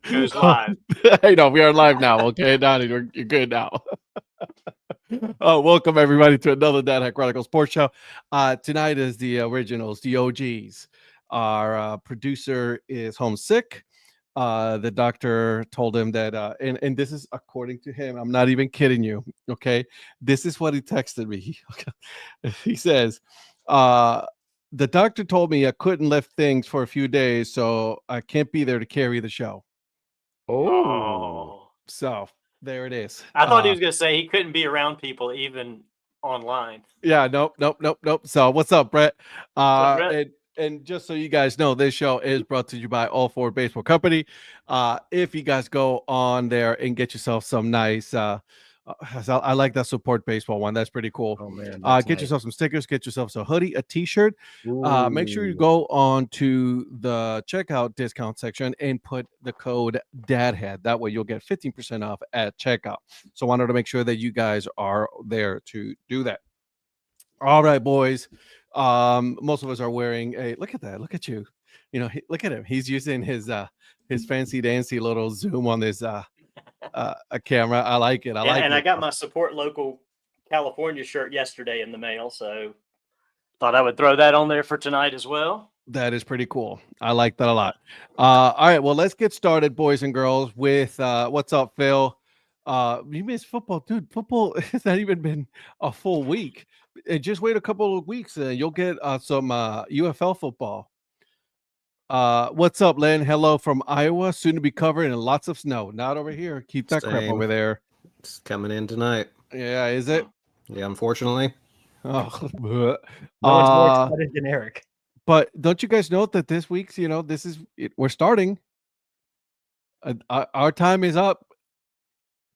Goes live. Hey, no, we are live now. Okay, Donnie, you're good now. Oh, welcome everybody to another Dad Hat Chronicle Sports Show. Tonight is the originals, the OGs. Our producer is homesick. The doctor told him that, and this is according to him. I'm not even kidding you. Okay, this is what he texted me. He says, "The doctor told me I couldn't lift things for a few days, so I can't be there to carry the show." Oh, So there it is. I thought he was going to say he couldn't be around people even online. Yeah, nope. So what's up, Brett? What's up, Brett? And just so you guys know, this show is brought to you by All Four Baseball Company. If you guys go on there and get yourself some nice, I like that support baseball one. That's pretty cool. Oh man, Get nice. yourself some stickers, get yourself a hoodie, a T-shirt. Make sure you Ooh. go on to the checkout discount section and put the code DADHAT. That way you'll get 15% off at checkout. So I wanted to make sure that you guys are there to do that. All right, boys. Most of us are wearing a look at that. Look at you. Look at him. He's using his fancy dancy little zoom on this a camera. I like it. I got my support local California shirt yesterday in the mail, so thought I would throw that on there for tonight as well. That is pretty cool. I like that a lot. All right, well, let's get started, boys and girls, with what's up, Phil? You missed football, dude. Football has not even been a full week. Just wait a couple of weeks and you'll get some UFL football. What's up, Len? Hello from Iowa. Soon to be covered in lots of snow. Not over here. Keep that crap over there. It's coming in tonight. Yeah, is it? Yeah, unfortunately. Oh, no one's more excited than Eric. But don't you guys know that this week's, we're starting. Our time is up.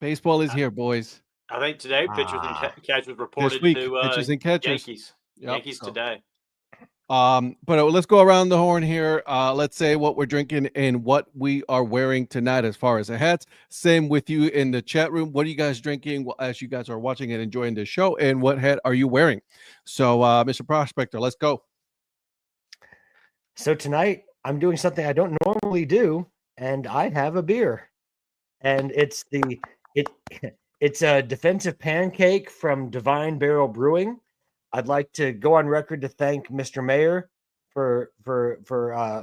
Baseball is here, boys. I think today pitchers and catchers reported week, to pitchers and catchers. Yankees. Yep. Yankees today. But let's go around the horn here. Let's say what we're drinking and what we are wearing tonight as far as the hats. Same with you in the chat room. What are you guys drinking as you guys are watching and enjoying the show? And what hat are you wearing? So, Mr. Prospector, let's go. So tonight I'm doing something I don't normally do, and I have a beer. And it's a defensive pancake from Divine Barrel Brewing. I'd like to go on record to thank Mr. Mayor for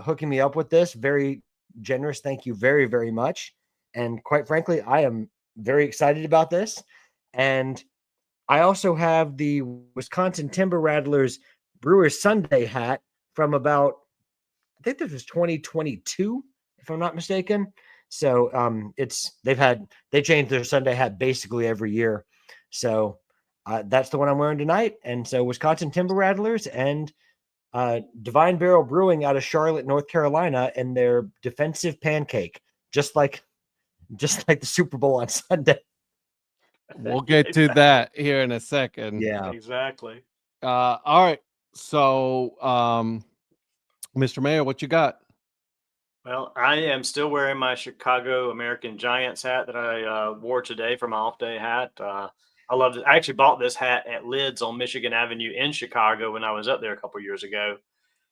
hooking me up with this. Very generous. Thank you very, very much. And quite frankly, I am very excited about this. And I also have the Wisconsin Timber Rattlers Brewers Sunday hat from about, I think this was 2022, if I'm not mistaken. So they change their Sunday hat basically every year. So that's the one I'm wearing tonight. And so Wisconsin Timber Rattlers and Divine Barrel Brewing out of Charlotte, North Carolina, and their defensive pancake, just like the Super Bowl on Sunday. We'll get to that here in a second. Yeah, exactly. All right. So, Mr. Mayor, what you got? Well, I am still wearing my Chicago American Giants hat that I wore today for my off-day hat. I loved it. I actually bought this hat at Lids on Michigan Avenue in Chicago when I was up there a couple years ago. It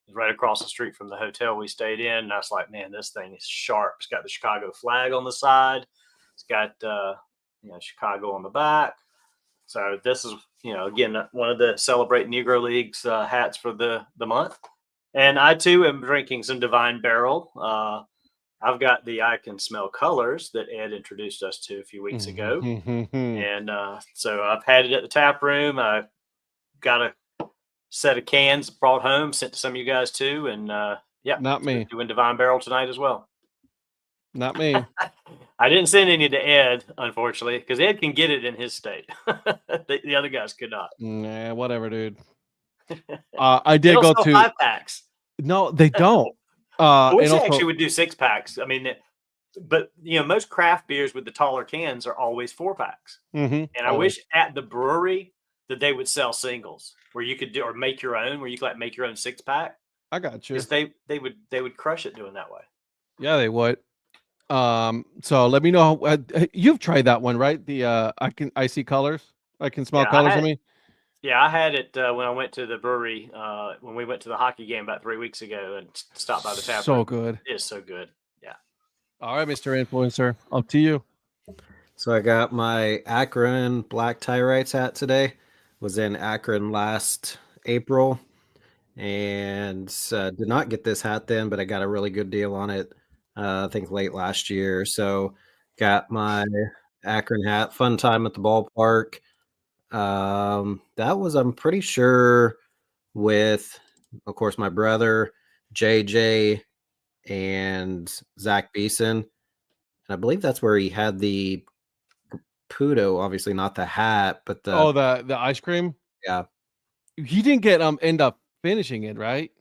was right across the street from the hotel we stayed in. And I was like, man, this thing is sharp. It's got the Chicago flag on the side. It's got Chicago on the back. So this is, again, one of the Celebrate Negro League's hats for the month. And I, too, am drinking some Divine Barrel. I've got the I Can Smell Colors that Ed introduced us to a few weeks ago. And so I've had it at the tap room. I got a set of cans brought home, sent to some of you guys, too. And, not me. Doing Divine Barrel tonight as well. Not me. I didn't send any to Ed, unfortunately, because Ed can get it in his state. The other guys could not. Nah, whatever, dude. I did go to 5-packs. No, they don't. I wish they actually would do 6-packs. I mean, but most craft beers with the taller cans are always 4-packs. Mm-hmm. And I wish at the brewery that they would sell singles where you could do or make your own, where you could make your own 6-pack. I got you. Because they would crush it doing that way. Yeah, they would. So let me know. You've tried that one, right? The I see colors. I can smell colors. I mean. Yeah, I had it when I went to the brewery when we went to the hockey game about 3 weeks ago and stopped by the tap room. So good. It is so good. Yeah. All right, Mr. Influencer, up to you. So I got my Akron black tie rights hat today. Was in Akron last April and did not get this hat then, but I got a really good deal on it. I think late last year. So got my Akron hat. Fun time at the ballpark. That was, I'm pretty sure, with, of course, my brother, JJ, and Zach Beeson. And I believe that's where he had the Pudo, obviously not the hat, but the ice cream. Yeah. He didn't get end up finishing it, right?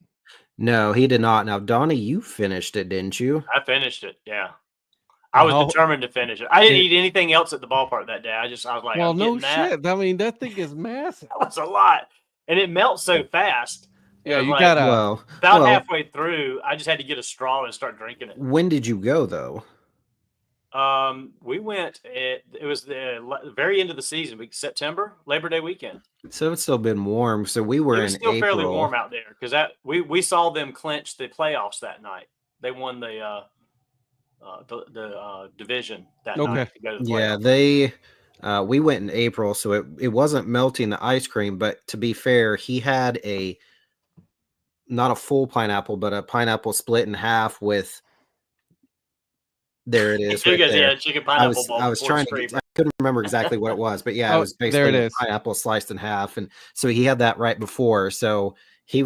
No, he did not. Now, Donnie, you finished it, didn't you? I finished it. Yeah. I was determined to finish it. I didn't eat anything else at the ballpark that day. I was like, well, I'm no shit. I mean, that thing is massive. That was a lot. And it melts so fast. Yeah, you gotta. About halfway through, I just had to get a straw and start drinking it. When did you go, though? We went. It was the very end of the season, September, Labor Day weekend. So it's still been warm. So we were in still April. Fairly warm out there because we saw them clinch the playoffs that night. They won the division that night to go to the playoffs. Yeah, we went in April, so it wasn't melting the ice cream. But to be fair, he had not a full pineapple, but a pineapple split in half with. There it is. Right there. Yeah, chicken pineapple ball. I was trying to. I couldn't remember exactly what it was, but yeah, it was basically pineapple sliced in half, and so he had that right before. So he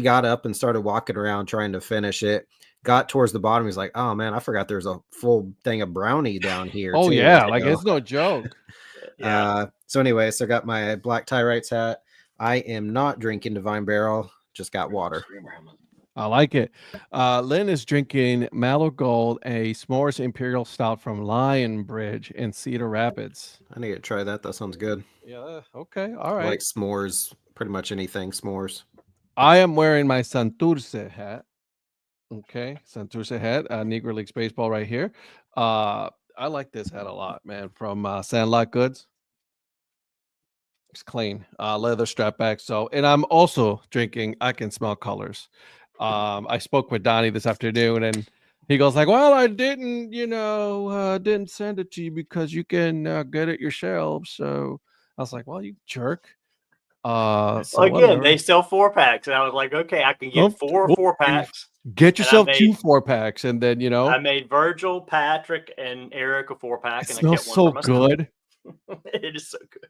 got up and started walking around trying to finish it. Got towards the bottom. He's like, "Oh man, I forgot there's a full thing of brownie down here." Oh yeah, like it's no joke. Yeah. So anyway, so I got my black tie rights hat. I am not drinking Divine Barrel. Just got water. I like it. Lynn is drinking Mallow Gold, a s'mores imperial stout from Lion Bridge in Cedar Rapids. I need to try that. That sounds good. Yeah. Okay. All right. I like s'mores. Pretty much anything s'mores. I am wearing my Santurce hat. Okay, Santurce hat. Negro Leagues baseball right here. I like this hat a lot, man. From Sandlot Goods. It's clean. Leather strap back. So, and I'm also drinking I Can Smell Colors. I spoke with Donnie this afternoon and he goes like, well, I didn't, didn't send it to you because you can get it yourself. So I was like, well, you jerk. So again, they sell 4-packs. And I was like, okay, I can get four 4-packs. Get yourself 2 4-packs. And then, I made Virgil, Patrick, and Eric a 4-pack. And I kept one so good. It is so good.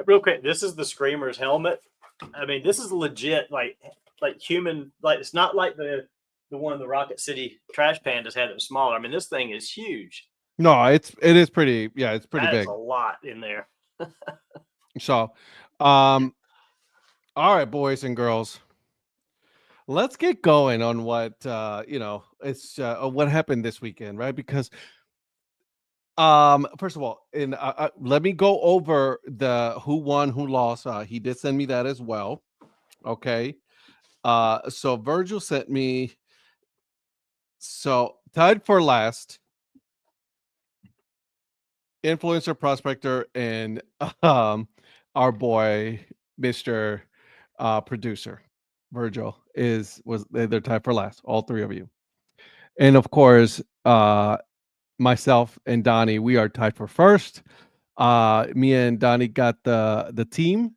Real quick, this is the Screamers helmet. I mean, this is legit, like human, like it's not like the one the Rocket City Trash Pandas had that was smaller. I mean, this thing is huge. No, it is pretty. Yeah, it's pretty big. There's a lot in there. So, all right, boys and girls, let's get going on what it's what happened this weekend, right? Because first of all, let me go over the who won, who lost. He did send me that as well. Okay. So Virgil sent me tied for last, Influencer, Prospector, and our boy Mr. Producer Virgil they're tied for last, all three of you. And of course, myself and Donnie, we are tied for first. Me and Donnie got the team.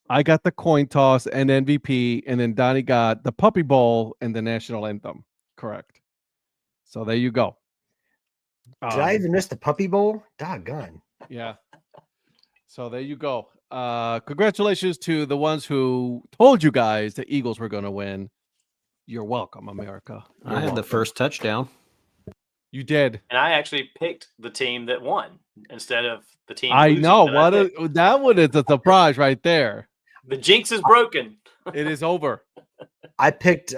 I got the coin toss and MVP, and then Donnie got the Puppy Bowl and the national anthem. Correct. So there you go. Did I even miss the Puppy Bowl? Doggone. Yeah. So there you go. Congratulations to the ones who told you guys the Eagles were going to win. You're welcome, America. I had the first touchdown. You did. And I actually picked the team that won instead of the team. I know. That one is a surprise right there. The jinx is broken. It is over. I picked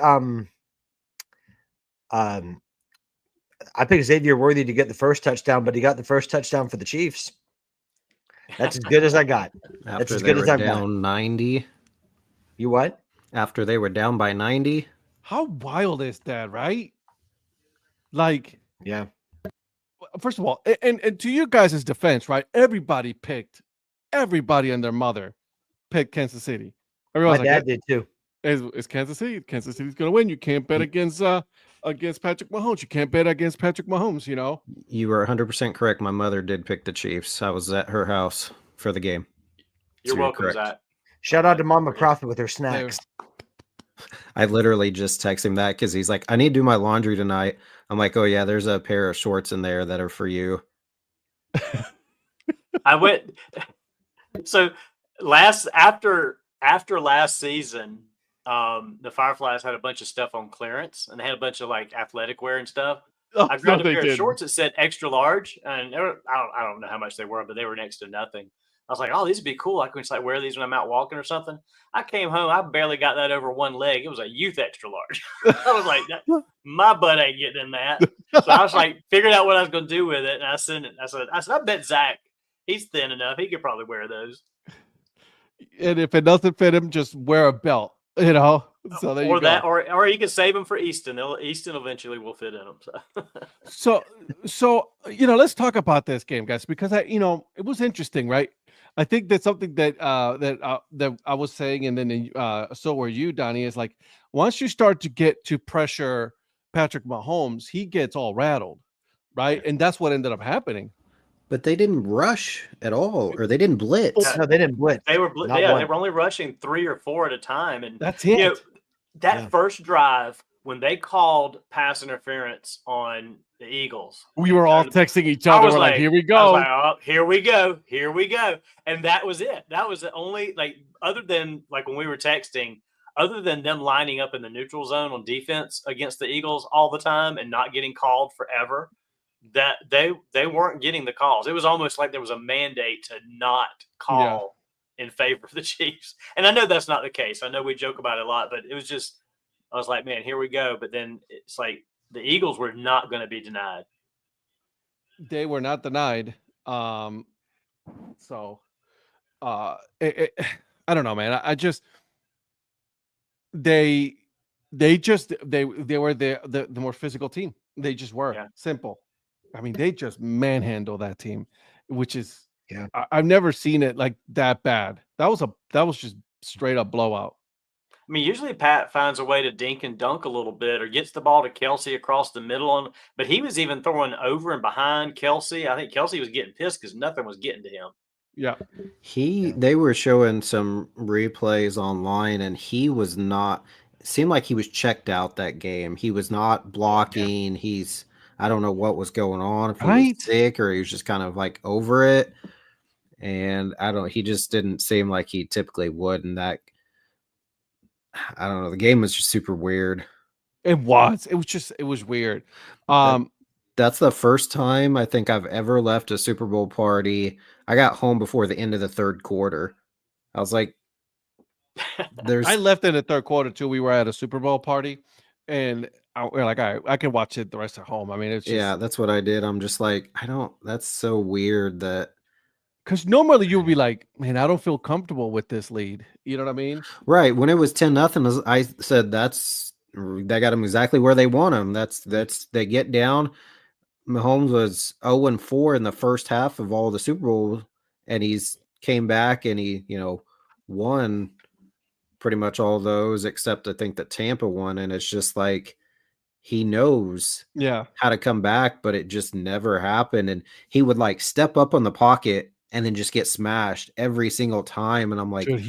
Xavier Worthy to get the first touchdown, but he got the first touchdown for the Chiefs. That's as good as I got. That's as good as I've got. 90. You what? After they were down by 90. How wild is that, right? Like, yeah. First of all, and to you guys' defense, right? Everybody and their mother picked Kansas City. My dad did too. It's Kansas City. Kansas City's going to win. You can't bet against against Patrick Mahomes. You can't bet against Patrick Mahomes, you know. You were 100% correct. My mother did pick the Chiefs. I was at her house for the game. You're So welcome, correct. Zach. Shout out to Mama Prophet with her snacks. I literally just text him that because he's like, I need to do my laundry tonight. I'm like, oh yeah, there's a pair of shorts in there that are for you. I went so after last season, the Fireflies had a bunch of stuff on clearance, and they had a bunch of like athletic wear and stuff. Oh, I grabbed no, a they pair of didn't. shorts that said extra large, and I don't know how much they were, but they were next to nothing. I was like, oh, these would be cool. I can just like wear these when I'm out walking or something. I came home, I barely got that over one leg. It was a youth extra large. I was like, my butt ain't getting in that. So I was like, figured out what I was going to do with it, and I sent it. I said, I bet Zach, he's thin enough. He could probably wear those. And if it doesn't fit him, just wear a belt, you know. So there you go. Or you can save them for Easton. Easton eventually will fit in them. So you know, let's talk about this game, guys, because it was interesting, right? I think that's something that I was saying, and then so were you, Donnie. Is like once you start to get to pressure Patrick Mahomes, he gets all rattled, right? And that's what ended up happening. But they didn't rush at all, or they didn't blitz. No, they didn't blitz. They were they were only rushing 3 or 4 at a time, and that's it. You know, that first drive when they called pass interference on the Eagles, we were all texting each other. We're like, here we go. I was like, oh, here we go. And that was it. That was the only, like, other than like when we were texting, other than them lining up in the neutral zone on defense against the Eagles all the time and not getting called forever, that they weren't getting the calls. It was almost like there was a mandate to not call in favor of the Chiefs. And I know that's not the case. I know we joke about it a lot, but it was just, I was like, man, here we go. But then it's like the Eagles were not going to be denied. They were not denied. I don't know, man. I just they were the more physical team. They just were simple. I mean, they just manhandle that team, which is I've never seen it like that bad. That was just straight up blowout. I mean, usually Pat finds a way to dink and dunk a little bit or gets the ball to Kelsey across the middle. But he was even throwing over and behind Kelsey. I think Kelsey was getting pissed because nothing was getting to him. Yeah. They were showing some replays online, and he was not – seemed like he was checked out that game. He was not blocking. Yeah. I don't know what was going on. If he was sick or he was just kind of like over it. And he just didn't seem like he typically would. And that – I don't know. The game was just super weird. It was weird. That's the first time I think I've ever left a Super Bowl party. I got home before the end of the third quarter. I was like, I left in the third quarter too. We were at a Super Bowl party, and we're like, all right, I can watch it the rest of home. I mean, it's just, that's what I did. I'm just like, that's so weird that. Because normally you would be like, man, I don't feel comfortable with this lead. You know what I mean? Right. When it was 10-0, I said they got them exactly where they want them. They get down. Mahomes was 0-4 in the first half of all the Super Bowls, and he's came back and he, won pretty much all those except I think that Tampa won. And it's just like he knows how to come back, but it just never happened. And he would like step up on the pocket and then just get smashed every single time. And I'm like, dude,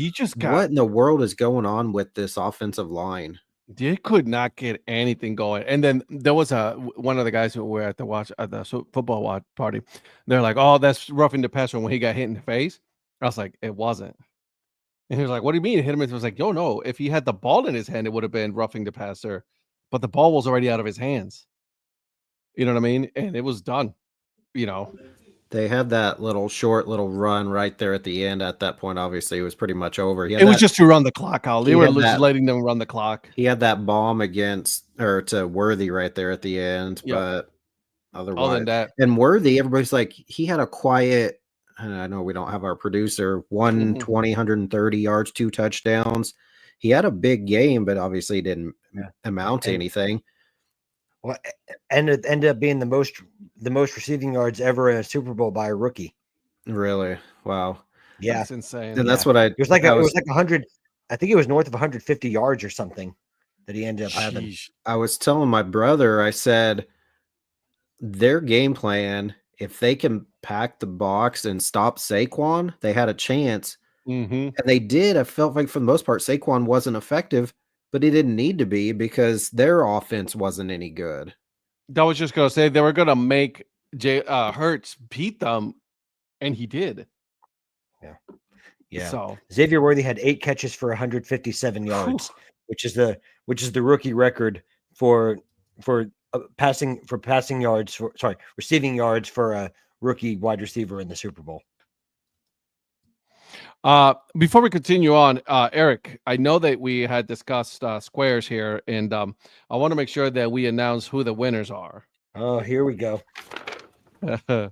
what in the world is going on with this offensive line? They could not get anything going. And then there was one of the guys who were at the football party. They're like, oh, that's roughing the passer when he got hit in the face. I was like, it wasn't. And he was like, what do you mean? It hit him. It was like, yo, no, if he had the ball in his hand, it would have been roughing the passer. But the ball was already out of his hands. You know what I mean? And it was done, They had that short little run right there at the end. At that point, obviously, it was pretty much over. It was just to run the clock out. They were just letting them run the clock. He had that bomb to Worthy right there at the end. Yep. But otherwise, other than that, and Worthy, everybody's like, he had a quiet, and I know we don't have our producer, 120, 130 yards, 2 touchdowns. He had a big game, but obviously didn't amount to anything. Well, and it ended up being the most receiving yards ever in a Super Bowl by a rookie. Really? Wow. Yeah, that's insane. And that's what it was like 100. I think it was north of 150 yards or something that he ended up having. Sheesh. I was telling my brother, I said, their game plan, if they can pack the box and stop Saquon, they had a chance. Mm-hmm. And they did. I felt like for the most part, Saquon wasn't effective, but he didn't need to be because their offense wasn't any good. I was just gonna say they were gonna make Hurts beat them, and he did. Yeah. So Xavier Worthy had 8 catches for 157 yards, which is the rookie record for receiving yards for a rookie wide receiver in the Super Bowl. before we continue on, Eric, I know that we had discussed squares here, and I want to make sure that we announce who the winners are. Oh, here we go. All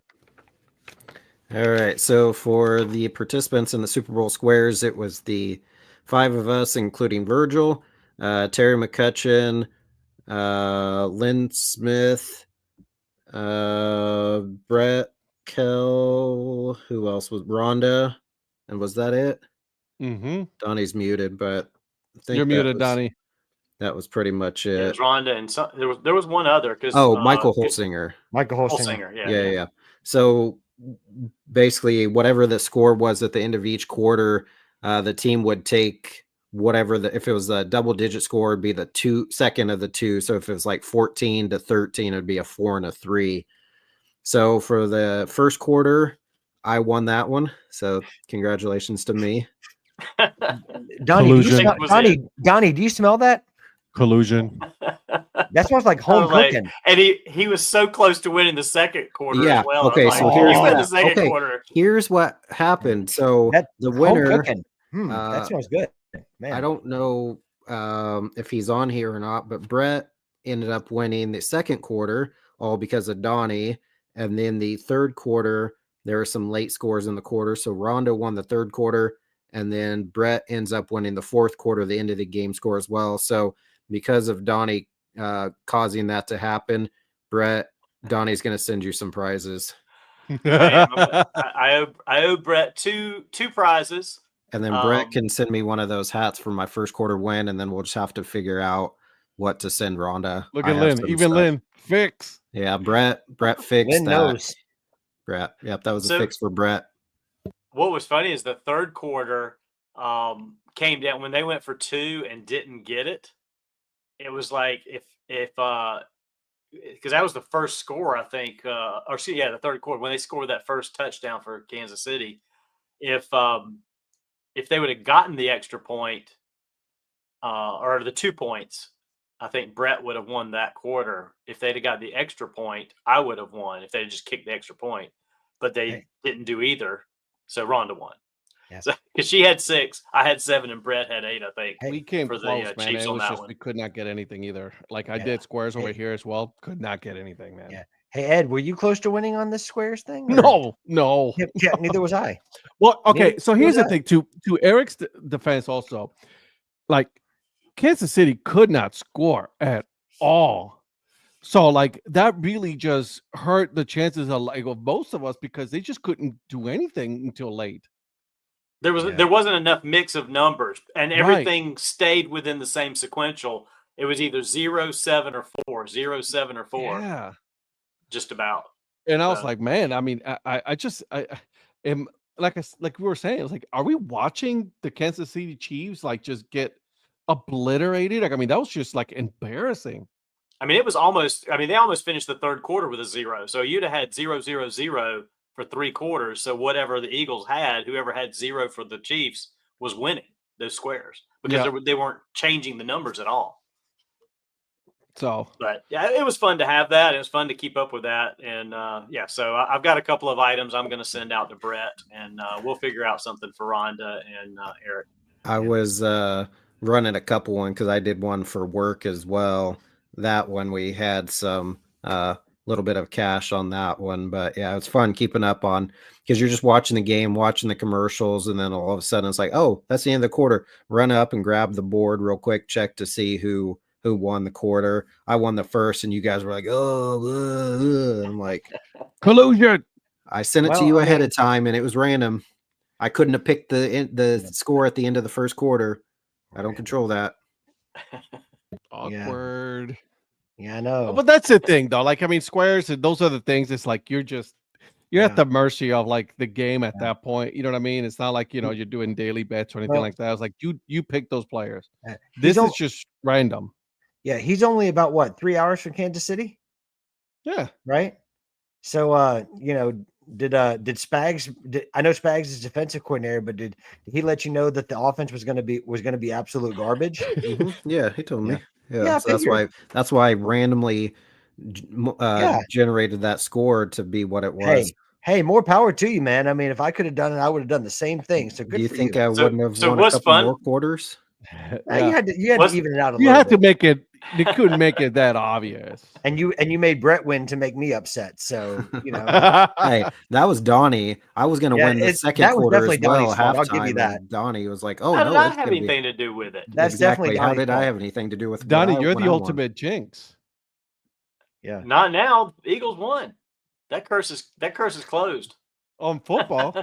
right. So for the participants in the Super Bowl squares, it was the 5 of us, including Virgil, Terry McCutcheon, Lynn Smith, Brett Kell, who else was Rhonda? And was that it? Mm-hmm. Donnie's muted, but I think You're that muted, was, Donnie. That was pretty much It it. was Rhonda, and there was one other because Michael Holtzinger. Michael Holtzinger. Yeah. So basically, whatever the score was at the end of each quarter, the team would take whatever if it was a double-digit score, it'd be the second of the two. So if it was like 14-13, it'd be a 4 and a 3. So for the first quarter, I won that one. So congratulations to me. Donnie, Collusion. Donnie, do you smell that? Collusion. That smells like home cooking. And he was so close to winning the second quarter Yeah. as well. Okay. Like, So you win the second quarter. Here's what happened. So the home winner. cooking. That smells good. Man. I don't know if he's on here or not, but Brett ended up winning the second quarter, all because of Donnie. And then the third quarter, there were some late scores in the quarter. So Rhonda won the third quarter, and then Brett ends up winning the fourth quarter, the end of the game score as well. So because of Donnie causing that to happen, Donnie's going to send you some prizes. I owe Brett two prizes. And then Brett can send me one of those hats for my first quarter win, and then we'll just have to figure out what to send Rhonda. Look at Lynn. Even Lynn. Fix. Yeah, Brett fixed Lynn that. knows. Brett. Yep, that was a fix for Brett. What was funny is the third quarter came down when they went for 2 and didn't get it. It was like if because that was the first score, I think, the third quarter when they scored that first touchdown for Kansas City. If they would have gotten the extra point or the 2 points, I think Brett would have won that quarter. If they'd have got the extra point, I would have won if they just kicked the extra point. But they didn't do either, so Rhonda won. Yeah. So because she had 6, I had 7, and Brett had 8. I think we came for close, the man. Chiefs It on was that just one. we could not get anything either. Like I did squares over here as well. Could not get anything, man. Yeah. Hey Ed, were you close to winning on this squares thing? No. Yeah, neither was I. Well, okay. So here's the thing. To Eric's defense, also, like Kansas City could not score at all. So like that really just hurt the chances of most of us because they just couldn't do anything until late. There wasn't enough mix of numbers, and everything stayed within the same sequential. It was either 0, 7, or 4. 0, 7, or 4. Yeah, just about. And I was like, man, I mean, I am like we were saying, it's like, are we watching the Kansas City Chiefs like just get obliterated? Like, I mean, that was just like embarrassing. I mean, it was almost. I mean, they almost finished the third quarter with a 0. So you'd have had 0, 0, 0 for 3 quarters. So whatever the Eagles had, whoever had 0 for the Chiefs was winning those squares because they weren't changing the numbers at all. So, but yeah, it was fun to have that. It was fun to keep up with that. And so I've got a couple of items I'm going to send out to Brett, and we'll figure out something for Rhonda and Eric. I was running a couple one because I did one for work as well. That one we had some little bit of cash on that one, but yeah, it's fun keeping up on because you're just watching the game, watching the commercials, and then all of a sudden it's like, oh, that's the end of the quarter. Run up and grab the board real quick, check to see who won the quarter. I won the first, and you guys were like, oh, I'm like, collusion. I sent it to you ahead of time, and it was random. I couldn't have picked the score at the end of the first quarter. I don't control that. Awkward. Yeah, I know. But that's the thing, though. Like, I mean, squares and those are the things. It's like you're at the mercy of like the game at that point. You know what I mean? It's not like you're doing daily bets or anything like that. It's like you pick those players. This is just random. Yeah, he's only about what 3 hours from Kansas City. Yeah. Right. So did Spags? I know Spags is defensive coordinator, but did he let you know that the offense was going to be absolute garbage? Yeah, he told me. Yeah, so that's why I randomly generated that score to be what it was. Hey, more power to you, man. I mean, if I could have done it, I would have done the same thing. So good do you for think you. I wouldn't have won a couple more quarters? You had to even it out a little. You had to bit. make it. You couldn't make it that obvious. And you made Brett win to make me upset. So hey, that was Donnie. I was going to win the second quarter as well. I'll give you that. Donnie was like, "Oh how no, did I have anything to do with it?" That's exactly. definitely how did I have anything to do with Donnie? You're the ultimate jinx. Yeah. Not now. Eagles won. That curse is closed. On football.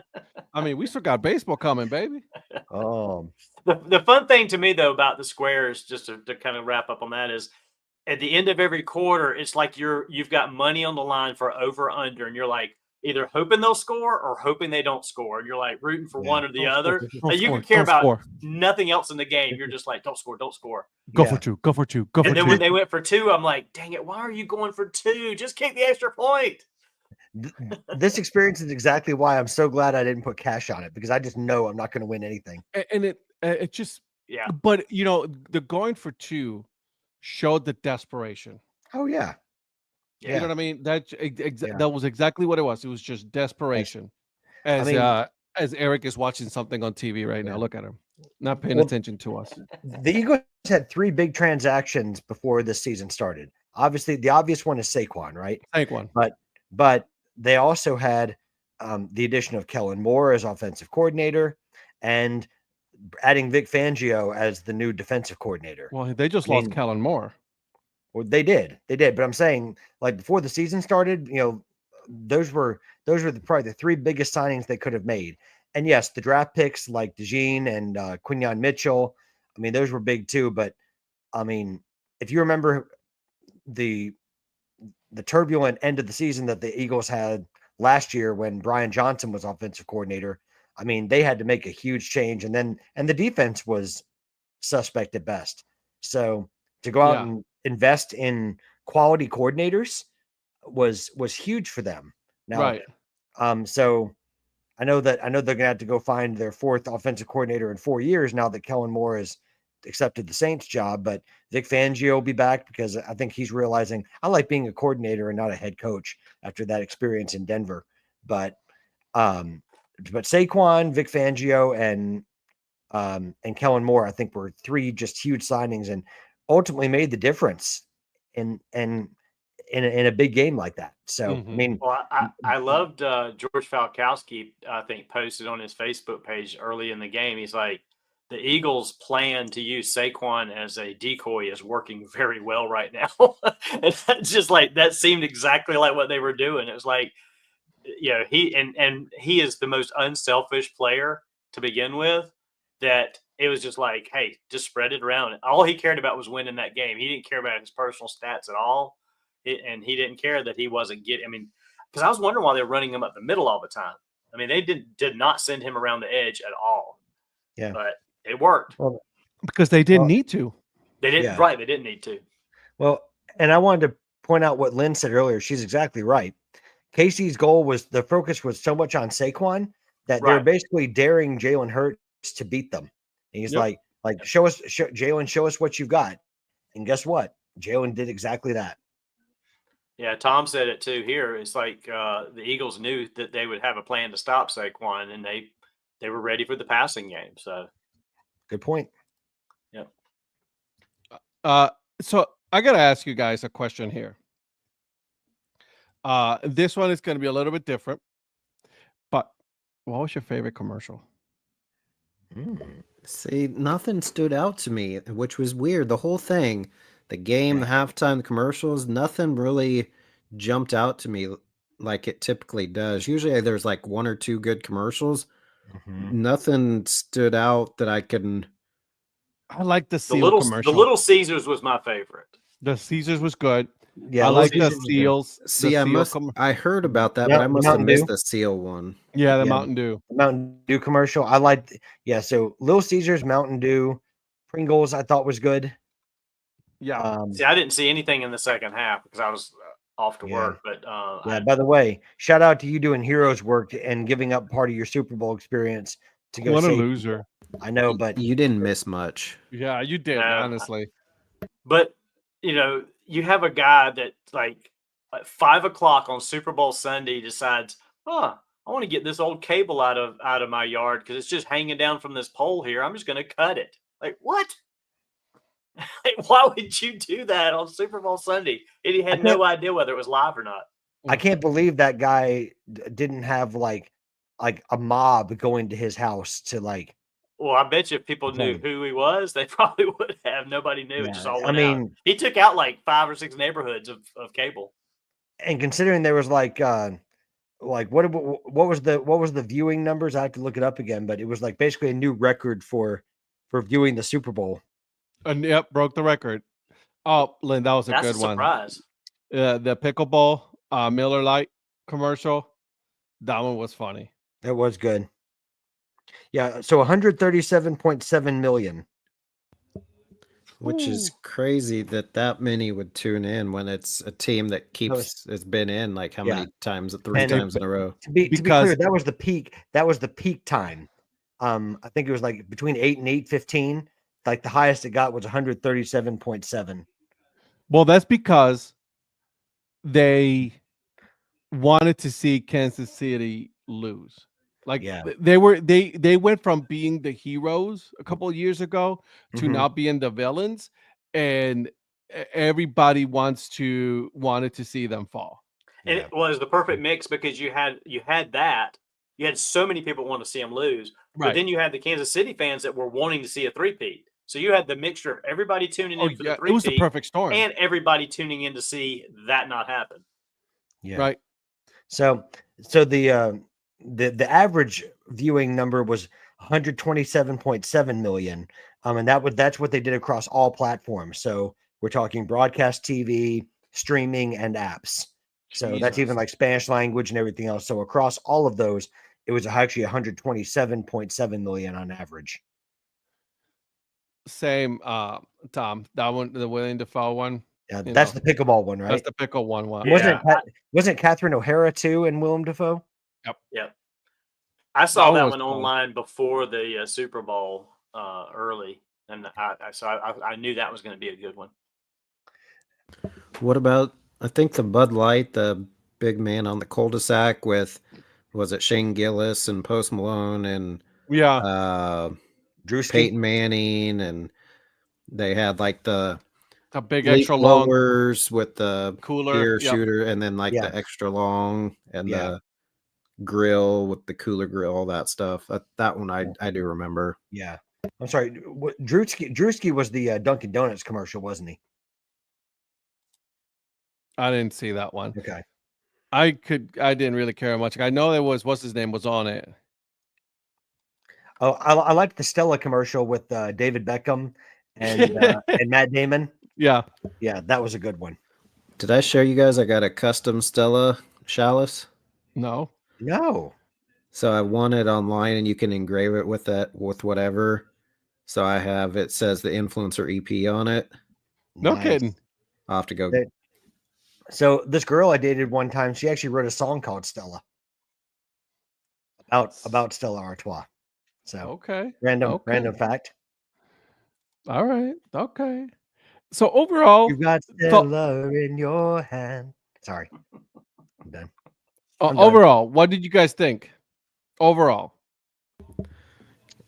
I mean, we still got baseball coming, baby. The fun thing to me though about the squares, just to kind of wrap up on that, is at the end of every quarter, it's like you've got money on the line for over under, and you're like either hoping they'll score or hoping they don't score, and you're like rooting for one or the other. And you can care about nothing else in the game. You're just like, don't score. Go for two. And then when they went for two, I'm like, dang it, why are you going for two? Just kick the extra point. This experience is exactly why I'm so glad I didn't put cash on it, because I just know I'm not going to win anything. And it just But the going for two showed the desperation. Oh yeah. You know what I mean? That was exactly what it was. It was just desperation. As Eric is watching something on TV right now. Look at him, not paying attention to us. The Eagles had 3 big transactions before the season started. Obviously, the obvious one is Saquon, right? Saquon, but they also had the addition of Kellen Moore as offensive coordinator and adding Vic Fangio as the new defensive coordinator. Well, they just lost Kellen Moore. Well, they did, but I'm saying, like, before the season started, those were probably the 3 biggest signings they could have made. And yes, the draft picks like DeJean and Quinyon Mitchell, I mean, those were big too. But I mean, if you remember the turbulent end of the season that the Eagles had last year when Brian Johnson was offensive coordinator, I mean, they had to make a huge change, and the defense was suspect at best. So to go out and invest in quality coordinators was huge for them. Now, so I know they're going to have to go find their 4th offensive coordinator in 4 years now that Kellen Moore has accepted the Saints job, but Vic Fangio will be back because I think he's realizing I like being a coordinator and not a head coach after that experience in Denver. But Saquon, Vic Fangio, and Kellen Moore, I think, were 3 just huge signings and ultimately made the difference in a big game like that. So, I mean, I loved George Falkowski, I think, posted on his Facebook page early in the game. He's like, the Eagles' plan to use Saquon as a decoy is working very well right now. And that's just like, that seemed exactly like what they were doing. It was like, he is the most unselfish player to begin with, that it was just like, hey, just spread it around. All he cared about was winning that game. He didn't care about his personal stats at all. And he didn't care that he wasn't getting, because I was wondering why they were running him up the middle all the time. I mean, they did not send him around the edge at all. Yeah. But it worked. Well, because they didn't need to. They didn't, right. They didn't need to. Well, and I wanted to point out what Lynn said earlier. She's exactly right. Casey's goal was, the focus was so much on Saquon that they're basically daring Jalen Hurts to beat them. And he's like, Jalen, show us what you've got. And guess what? Jalen did exactly that. Yeah, Tom said it too here. It's like the Eagles knew that they would have a plan to stop Saquon, and they were ready for the passing game. So, good point. Yeah. So I got to ask you guys a question here. This one is going to be a little bit different, but what was your favorite commercial? See, nothing stood out to me, which was weird. The whole thing, the game, the halftime, the commercials, nothing really jumped out to me like it typically does. Usually there's like 1 or 2 good commercials. Nothing stood out that I can I like the The seal the commercial. Little Caesars was my favorite. The Caesars was good. Yeah, I Little like the Caesars was good. seals. See, I heard about that, but I must have missed the seal one. Yeah, the Yeah. Mountain Dew. The Mountain Dew commercial. I liked. Yeah, so Little Caesars, Mountain Dew, Pringles. I thought was good. Yeah. See, I didn't see anything in the second half because I was off to work. But yeah. By the way, shout out to you doing heroes work and giving up part of your Super Bowl experience to go. What a save loser! people. I know, but you didn't miss much. Yeah, you did, honestly. But you have a guy that like at 5 o'clock on Super Bowl Sunday decides, I want to get this old cable out of my yard because it's just hanging down from this pole here. I'm just going to cut it. Like, what? Why would you do that on Super Bowl Sunday? And he had no idea whether it was live or not. I can't believe that guy didn't have like a mob going to his house to like. Well, I bet you if people knew who he was, they probably would have. Nobody knew. Yeah, It just all went out. mean, he took out like 5 or 6 neighborhoods of cable. And considering there was like what was the viewing numbers? I have to look it up again, but it was like basically a new record for viewing the Super Bowl. And yep, broke the record. Oh, Lynn, that was a good one. Surprise. The pickleball Miller Lite commercial, that one was funny. That was good. Yeah, so 137.7 million. Which is crazy that many would tune in when it's a team that has been in like how many times? 3 times in a row. To be clear, that was the peak. That was the peak time. I think it was like between 8 and 8:15. Like the highest it got was 137.7. Well, that's because they wanted to see Kansas City lose. Like they went from being the heroes a couple of years ago to now being the villains, and everybody wanted to see them fall. And it was the perfect mix because you had that. You had so many people want to see them lose, but then you had the Kansas City fans that were wanting to see a three-peat. So you had the mixture of everybody tuning in for the three-peat. It was the perfect storm. And everybody tuning in to see that not happen. Yeah. Right. So the average viewing number was 127.7 million. And that's what they did across all platforms. So we're talking broadcast TV, streaming, and apps. So that's even like Spanish language and everything else. So across all of those, it was actually 127.7 million on average. Same, Tom. That one, the William Dafoe one. Yeah, that's the pickleball one, right? That's the pickle one. Wasn't Catherine O'Hara too in Willem Dafoe? Yep. I saw that one online before the Super Bowl early, and I knew that was going to be a good one. What about? I think the Bud Light, the big man on the cul-de-sac with, was it Shane Gillis and Post Malone and Peyton Manning, and they had like the big extra long with the cooler beer shooter, and then like the extra long and the grill with the cooler grill, all that stuff. That one I do remember. Yeah, I'm sorry, Drewski was the Dunkin' Donuts commercial, wasn't he? I didn't see that one. Okay. I didn't really care much. I know there was, what's his name was on it. Oh, I liked the Stella commercial with David Beckham and Matt Damon. Yeah, that was a good one. Did I show you guys I got a custom Stella chalice? No. So I won it online, and you can engrave it with whatever. So I have, it says the Influencer EP on it. No kidding. I'll have to go. So this girl I dated one time, she actually wrote a song called Stella about Stella Artois. So random fact. All right. Okay. So overall, you got Stella in your hand. Sorry, I'm done. Overall, what did you guys think? Overall,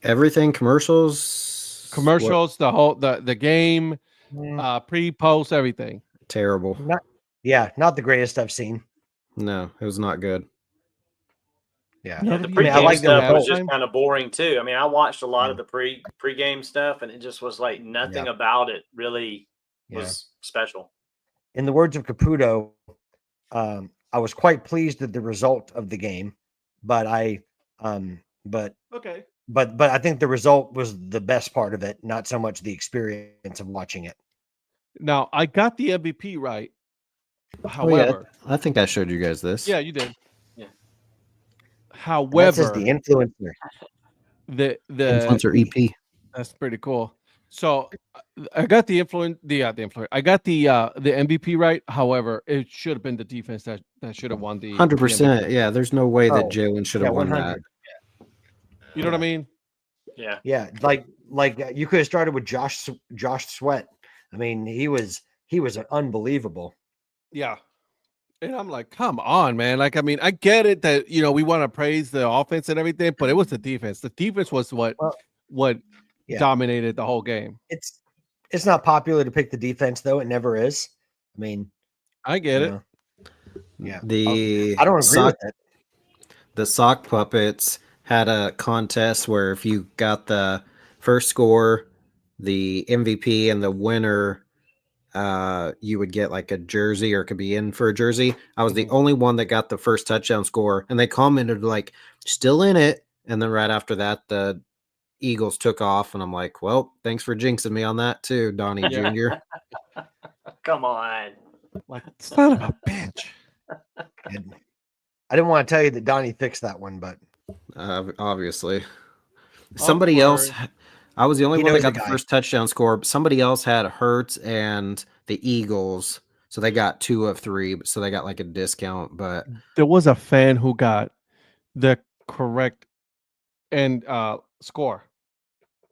everything, commercials, the whole the game, pre, post, everything. Terrible. Not the greatest I've seen. No, it was not good. Yeah, the pregame stuff was just kind of boring too. I mean, I watched a lot of the pregame stuff, and it just was like nothing about it really was special. In the words of Caputo, I was quite pleased with the result of the game, but but I think the result was the best part of it, not so much the experience of watching it. Now, I got the MVP right. Oh, yeah. However, I think I showed you guys this. yeah, you did. Yeah. And that says However, the influencer. the Influencer EP. that's pretty cool. So I got the influence. I got the MVP right. However, it should have been the defense that should have won the 100%. Yeah, there's no way that Oh, Jalen should yeah, have won that. 100. You know what I mean? Yeah. Yeah, like you could have started with Josh Sweat. I mean, he was unbelievable. Yeah. And I'm like, come on, man. Like, I mean, I get it that we want to praise the offense and everything, but it was the defense. The defense was what Yeah. dominated the whole game. It's not popular to pick the defense, though. It never is. I mean, I get it. Yeah. The I don't agree with it. The sock puppets had a contest where if you got the first score, the MVP, and the winner, you would get like a jersey or could be in for a jersey. I was the only one that got the first touchdown score, and they commented like, still in it. And then right after that, the Eagles took off, and I'm like, well, thanks for jinxing me on that too, Donnie Jr. Come on. Like, son of a bitch. I didn't want to tell you that Donnie fixed that one, but Obviously. Somebody else, I was the only one that got the first touchdown score. Somebody else had Hurts and the Eagles, so they got 2 of 3, so they got like a discount. But there was a fan who got the correct score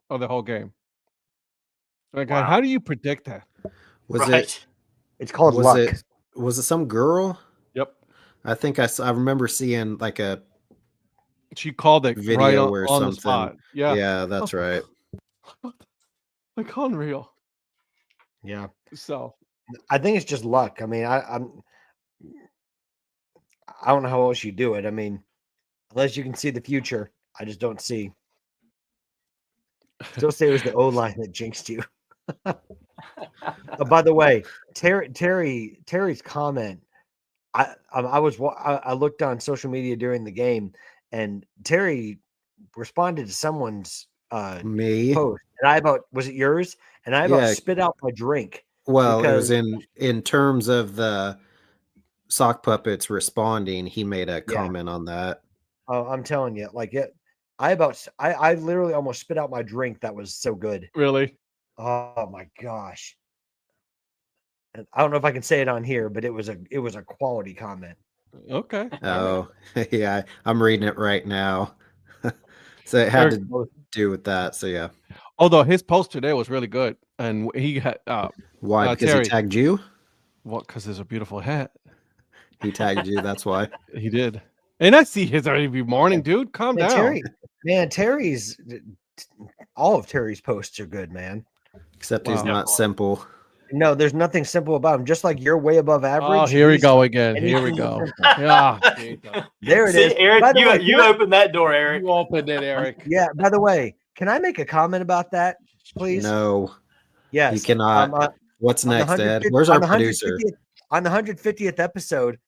of the whole game. Like, Wow. how do you predict that? It's called luck. Was it some girl? Yep. I think I remember seeing like a she called it video right or on something. the spot. Yeah, that's right. Like unreal. Yeah. So I think it's just luck. I mean, I don't know how else you do it. I mean, unless you can see the future, I just don't see. Still say it was the O line that jinxed you. By the way, Terry's comment. I looked on social media during the game, and Terry responded to someone's Me post, and was it yours? And I about spit out my drink. Well, it was in terms of the sock puppets responding. He made a comment on that. Oh, I'm telling you, like it. I literally almost spit out my drink. That was so good. Really? Oh my gosh. And I don't know if I can say it on here, but it was a quality comment. Okay. Oh, yeah. I'm reading it right now. So it had to do with that. So yeah. Although his post today was really good, and he had why? Because Terry, he tagged you? What? Because there's a beautiful hat. He tagged you. That's why. He did. And I see his every morning, dude. Calm down. Terry's all of Terry's posts are good, man. Except he's not simple. No, there's nothing simple about him. Just like you're way above average. Oh, here we go again. Here we go. Yeah. There it is. Eric, you opened that door, Eric. You opened it, Eric. Yeah. By the way, can I make a comment about that, please? No. Yes. You cannot. What's next, Ed? Where's our producer? On the 150th episode,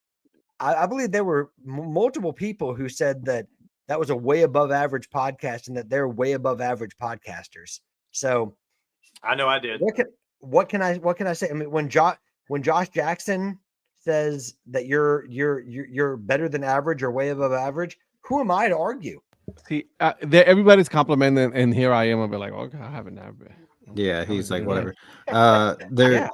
I believe there were multiple people who said that was a way above average podcast and that they're way above average podcasters. So I know I did. What can I say? I mean, when Josh Jackson says that you're better than average or way above average, who am I to argue? See, everybody's complimenting, and here I am. I'll be like, okay, I haven't average. Yeah, he's like, whatever. I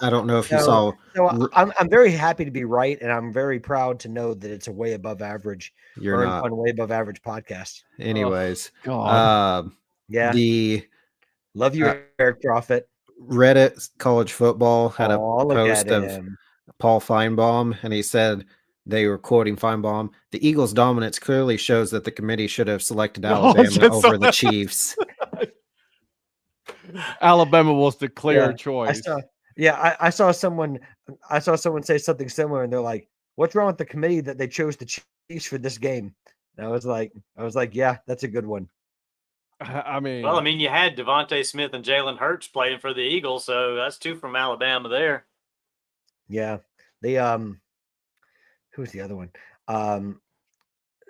don't know if you saw. So I'm very happy to be right, and I'm very proud to know that it's a way above average. You're not on way above average podcast. Anyways, God. Yeah. Love you, Eric Profit. Reddit College Football had a post of him. Paul Feinbaum, and he said they were quoting Feinbaum. The Eagles' dominance clearly shows that the committee should have selected Alabama over the Chiefs. Alabama was the clear choice. I saw someone say something similar, and they're like, "What's wrong with the committee that they chose the Chiefs for this game?" And I was like, "Yeah, that's a good one." I mean, you had Devontae Smith and Jalen Hurts playing for the Eagles, so that's 2 from Alabama there. Yeah, who's the other one?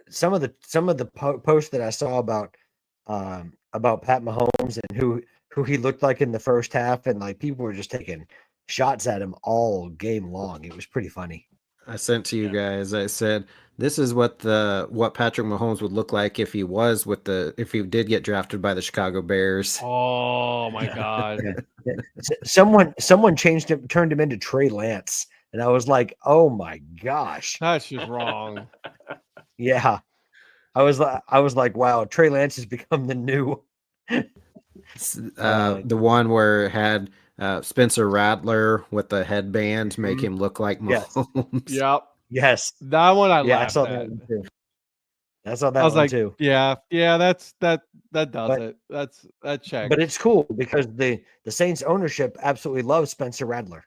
Some of the posts that I saw about about Pat Mahomes and who he looked like in the first half, and like people were just taking shots at him all game long. It was pretty funny. I sent to you guys. I said this is what Patrick Mahomes would look like if he did get drafted by the Chicago Bears. Oh my God! Yeah. Someone turned him into Trey Lance, and I was like, oh my gosh, That's just wrong. yeah. I was like, wow, Trey Lance has become the new. The one where it had Spencer Rattler with the headband make him look like Mahomes. Yep. Yes. That one I Yeah, I laughed saw at. that one too. I saw that I was one like, too. yeah, that does it. That checks. But it's cool because the Saints ownership absolutely loves Spencer Rattler.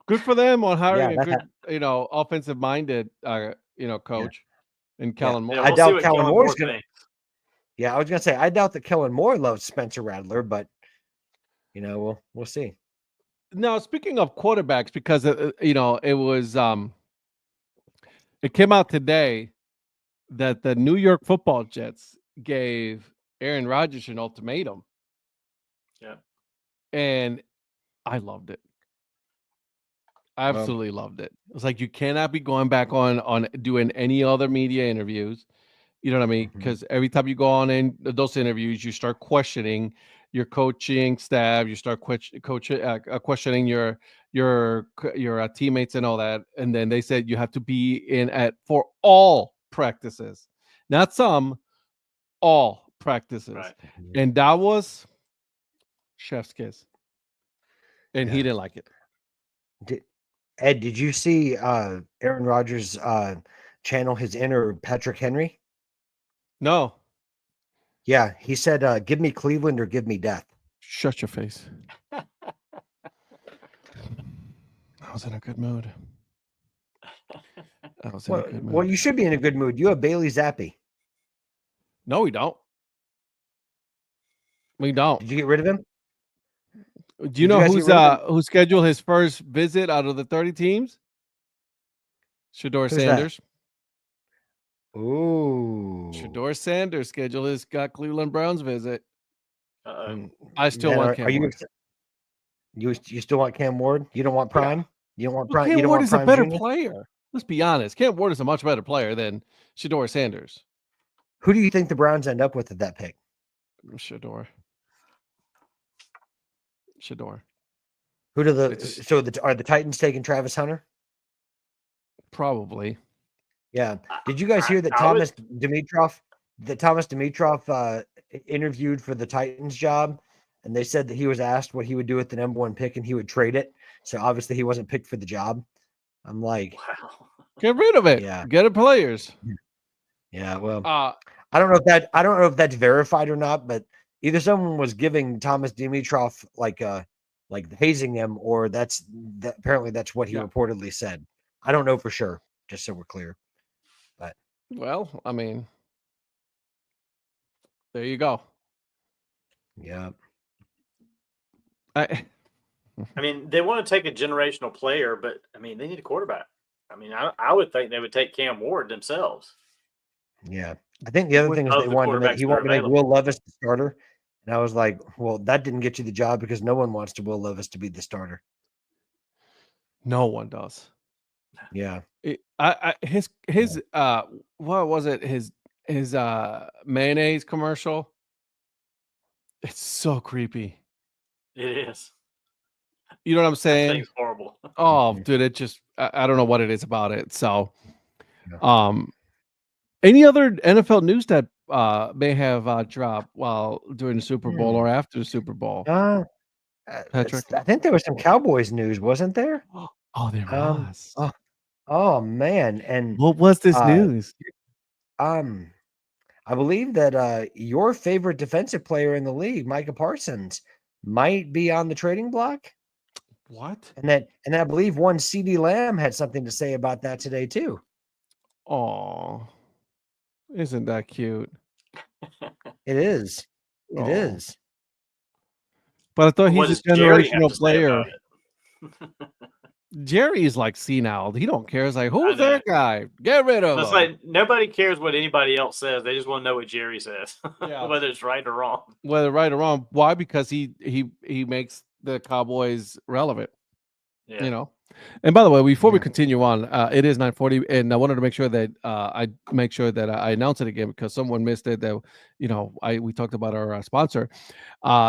Good for them on hiring Yeah, a good, offensive minded, coach and Kellen Moore. Yeah, I we'll doubt see what Kellen Moore's Moore gonna. thinks. Yeah, I was gonna say I doubt that Kellen Moore loves Spencer Rattler, but we'll see. Now, speaking of quarterbacks, because it came out today that the New York Football Jets gave Aaron Rodgers an ultimatum. Yeah, and I loved it. I absolutely loved it. It's like you cannot be going back on doing any other media interviews. You know what I mean? Because every time you go on in those interviews, you start questioning your coaching staff. You start questioning your teammates and all that. And then they said you have to be for all practices, not some, all practices. right. And that was chef's kiss. And he didn't like it. Ed, did you see Aaron Rodgers channel his inner Patrick Henry? No. Yeah, he said, "Give me Cleveland or give me death." Shut your face. I was in a good mood. Well, you should be in a good mood. You have Bailey Zappi. No, we don't. We don't. Did you get rid of him? Do you know who scheduled his first visit out of the 30 teams? Shedeur Sanders. Ooh. Shedeur Sanders scheduled his Cleveland Browns visit. I still want Cam Ward. You still want Cam Ward? You don't want Prime? Yeah. You don't want Prime? Cam you don't Ward want is Prime a better Jr.? player. Let's be honest. Cam Ward is a much better player than Shedeur Sanders. Who do you think the Browns end up with at that pick? Shedeur. Are the Titans taking Travis Hunter? Probably. Yeah. Did you guys hear that Thomas Dimitroff interviewed for the Titans job, and they said that he was asked what he would do with the number 1 pick and he would trade it. So obviously he wasn't picked for the job. I'm like, wow. Get rid of it. Yeah. Get it players. Yeah. Well, I don't know if that's verified or not, but either someone was giving Thomas Dimitroff like hazing him, or apparently that's what he reportedly said. I don't know for sure, just so we're clear. But well, I mean, there you go. Yeah. I mean, they want to take a generational player, but I mean, they need a quarterback. I mean, I would think they would take Cam Ward themselves. Yeah. I think the other thing is he wanted to make Will Levis the starter. And I was like, well, that didn't get you the job because no one wants Will Levis to be the starter. No one does. Yeah. His what was it? His mayonnaise commercial. It's so creepy. It is. You know what I'm saying? That thing's horrible. Oh, dude, it just I don't know what it is about it. So, any other NFL news that may have dropped while during the Super Bowl or after the Super Bowl? Patrick, I think there was some Cowboys news, wasn't there? Oh, there was. Oh man! And what was this news? I believe that your favorite defensive player in the league, Micah Parsons, might be on the trading block. What? And I believe one CeeDee Lamb had something to say about that today too. Oh, isn't that cute? It is. It is. But I thought he's a generational player. Jerry is like senile. He don't care. It's like, I who's know. that guy? Get rid of It's him. like nobody cares what anybody else says. They just want to know what Jerry says, Yeah. whether it's right or wrong. Whether right or wrong. Why? Because he makes the Cowboys relevant. Yeah. You know. And by the way, before we Yeah. continue on, it is 9:40, and I wanted to make sure that I announce it again because someone missed it. That we talked about our sponsor.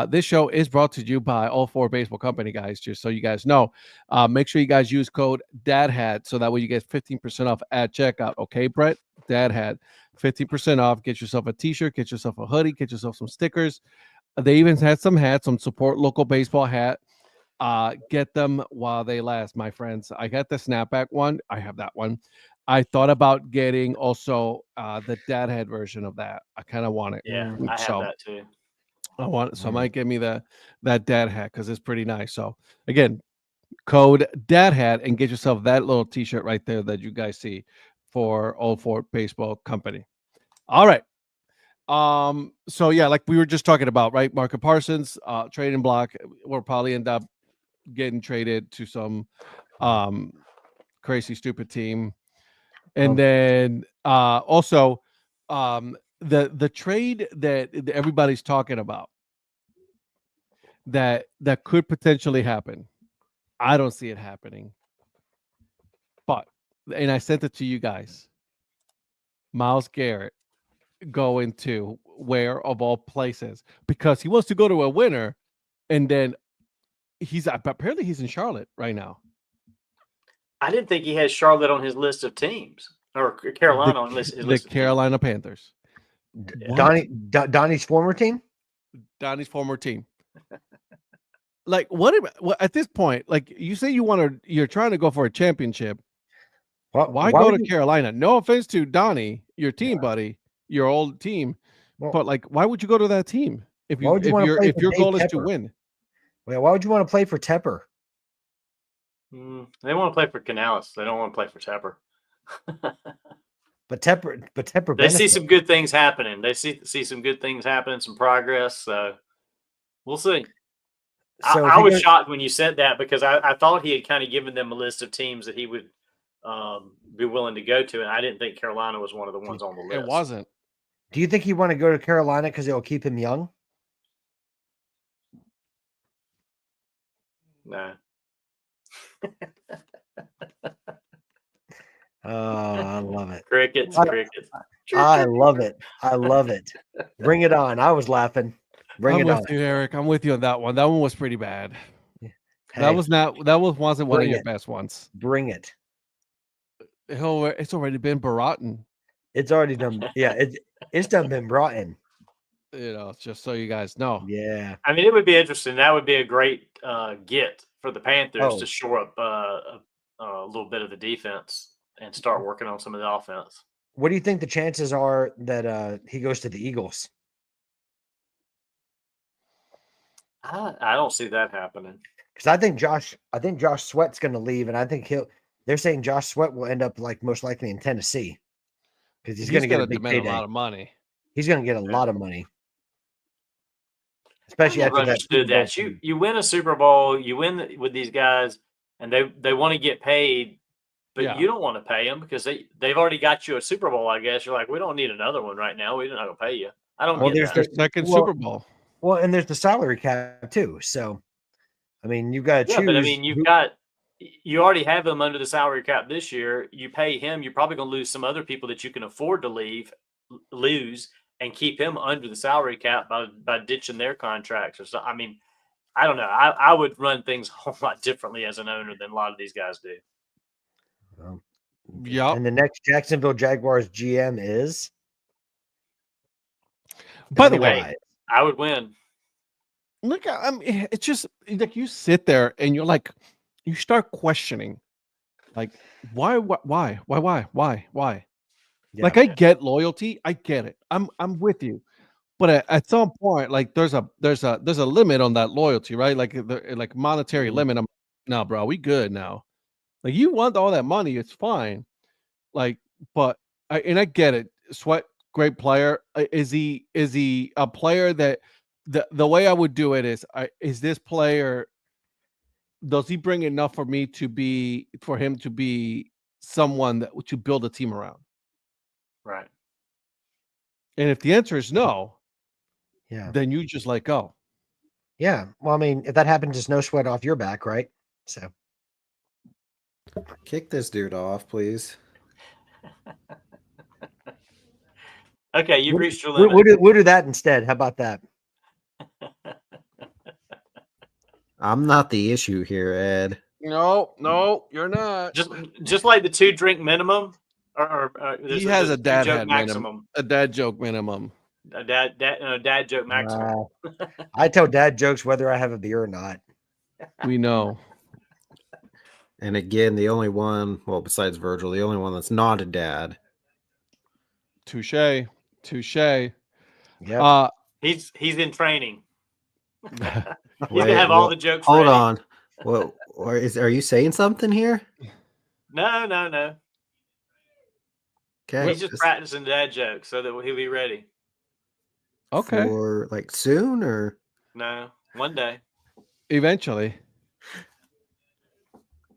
This show is brought to you by All Four Baseball Company, guys. Just so you guys know, make sure you guys use code Dad Hat so that way you get 15% off at checkout. Okay, Brett, Dad Hat, 15% off. Get yourself a T-shirt, get yourself a hoodie, get yourself some stickers. They even had some hats, some support local baseball hat. Get them while they last, my friends. I got the snapback one. I have that one. I thought about getting also the Dad Head version of that. I kind of want it. Yeah, I have that too. I want so I might give me that Dad Hat because it's pretty nice. So again, code Dad Hat and get yourself that little T-shirt right there that you guys see for All Four Baseball Company. All right. So yeah, like we were just talking about, right? Marco Parsons, trading block will probably end up getting traded to some crazy stupid team. And then also the trade that everybody's talking about that could potentially happen. I don't see it happening. But and I sent it to you guys. Myles Garrett going to where of all places because he wants to go to a winner, and then apparently he's in Charlotte right now. I didn't think he had Charlotte on his list of teams or Carolina on his list. The Carolina Panthers. Donnie's former team. Donnie's former team. Like what at this point? Like you say, you're trying to go for a championship. Why go to Carolina? No offense to Donnie, your team buddy, your old team, but like, why would you go to that team if your goal is to win? Well, why would you want to play for Tepper? They want to play for Canales. They don't want to play for Tepper. But Tepper. They see some good things happening. They see some good things happening, some progress. So we'll see. So I was shocked when you said that because I thought he had kind of given them a list of teams that he would be willing to go to, and I didn't think Carolina was one of the ones on the list. It wasn't. Do you think he want to go to Carolina because it will keep him young? No. Oh, I love it. Crickets. I love it. I love it. Bring it on. I was laughing. I'm with you, Eric. I'm with you on that one. That one was pretty bad. Hey, that wasn't one of your best ones. Bring it. It's already been brought in. It's already done. Yeah, it's done been brought in. Just so you guys know. Yeah. I mean, it would be interesting. That would be a great get for the Panthers to shore up a little bit of the defense and start working on some of the offense. What do you think the chances are that he goes to the Eagles? I don't see that happening. Because I think Josh Sweat's going to leave, and I think they're saying Josh Sweat will end up most likely in Tennessee because he's going to get a big payday. A lot of money. He's going to get a lot of money, especially after that. You win a Super Bowl, you win with these guys, and they want to get paid, but you don't want to pay them because they've already got you a Super Bowl. I guess you're like, we don't need another one right now. We're not going to pay you. I don't. There's their second Super Bowl. Well, and there's the salary cap too. So, I mean, you've got to choose. But I mean, you already have him under the salary cap this year. You pay him, you're probably going to lose some other people that you can afford to lose and keep him under the salary cap by ditching their contracts or something. I mean, I don't know. I would run things a whole lot differently as an owner than a lot of these guys do. Yeah. And the next Jacksonville Jaguars GM is. By the way, I would win. Look, I mean, it's just like you sit there and you're like, you start questioning, like, why? Yeah. Like, I get loyalty, I get it. I'm with you, but at some point, like, there's a limit on that loyalty, right? Like monetary limit. No, bro, we good now. Like, you want all that money, it's fine. Like, but I get it. Sweat, great player. Is he a player that the way I would do it is this player does he bring enough for him to be someone that to build a team around? Right. And if the answer is no, Yeah. then you just let go. Yeah. Well, I mean, if that happens, it's no sweat off your back, right? So Kick this dude off, please. Okay, you've reached your limit. We'll do that instead. How about that? I'm not the issue here, Ed. No, you're not. Just like the 2-drink minimum, or He has a dad joke hat maximum. a dad joke minimum. A dad joke maximum. I tell dad jokes whether I have a beer or not. We know. And again, the only one, well, besides Virgil, the only one that's not a dad. Touche. Yeah. He's in training. He's Wait, gonna have all the jokes. Hold ready. on. Well, are you saying something here? No. Okay. He's just practicing dad jokes so that he'll be ready. Okay. For like soon or No, one day. Eventually.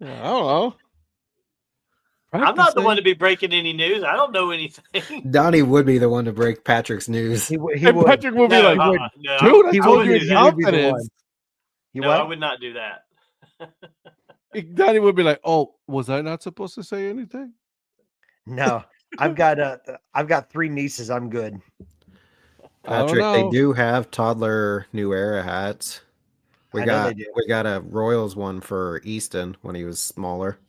Yeah, I don't know. I'm not the one to be breaking any news. I don't know anything. Donnie would be the one to break Patrick's news. He would. Patrick would be like, dude, I told you his confidence. I would not do that. Donnie would be like, oh, was I not supposed to say anything? No, I've got 3 nieces. I'm good. Patrick, they do have toddler New Era hats. We got a Royals one for Easton when he was smaller.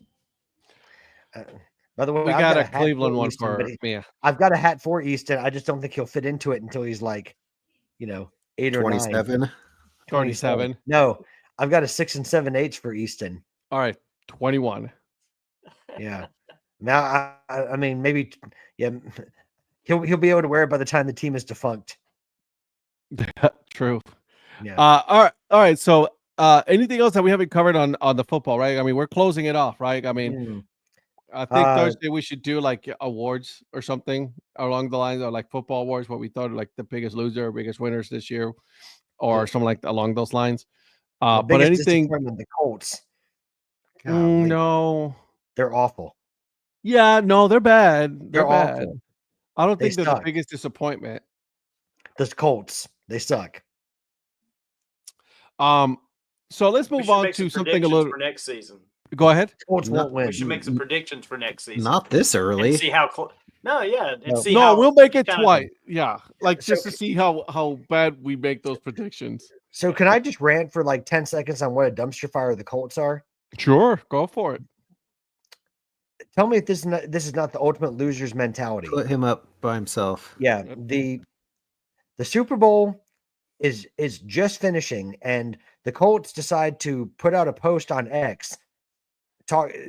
By the way, we got a Cleveland one for Mia. I've got a hat for Easton. I just don't think he'll fit into it until he's like, 8 or 27. 9. 27. No, I've got a 6 7/8 for Easton. All right, 21. Yeah. Now, I mean, maybe, yeah, he'll be able to wear it by the time the team is defunct. True. Yeah. All right. So, anything else that we haven't covered on the football, right? I mean, we're closing it off, right? I mean, I think Thursday we should do like awards or something along the lines of like football awards, what we thought like the biggest loser or biggest winners this year, or something like along those lines. But anything, the Colts. No, they're awful. Yeah, no, they're bad. They're bad. awful. I don't think they're the biggest disappointment. The Colts, they suck. So let's move on to something a little for next season. Go ahead. Colts won't win. We should make some predictions for next season. Not this early. And see how close. No, yeah. And see no, how we'll make it twice. Yeah, like just to see how bad we make those predictions. So can I just rant for like 10 seconds on what a dumpster fire the Colts are? Sure, go for it. Tell me if this is not the ultimate loser's mentality. Put him up by himself. Yeah, the Super Bowl is just finishing, and the Colts decide to put out a post on X,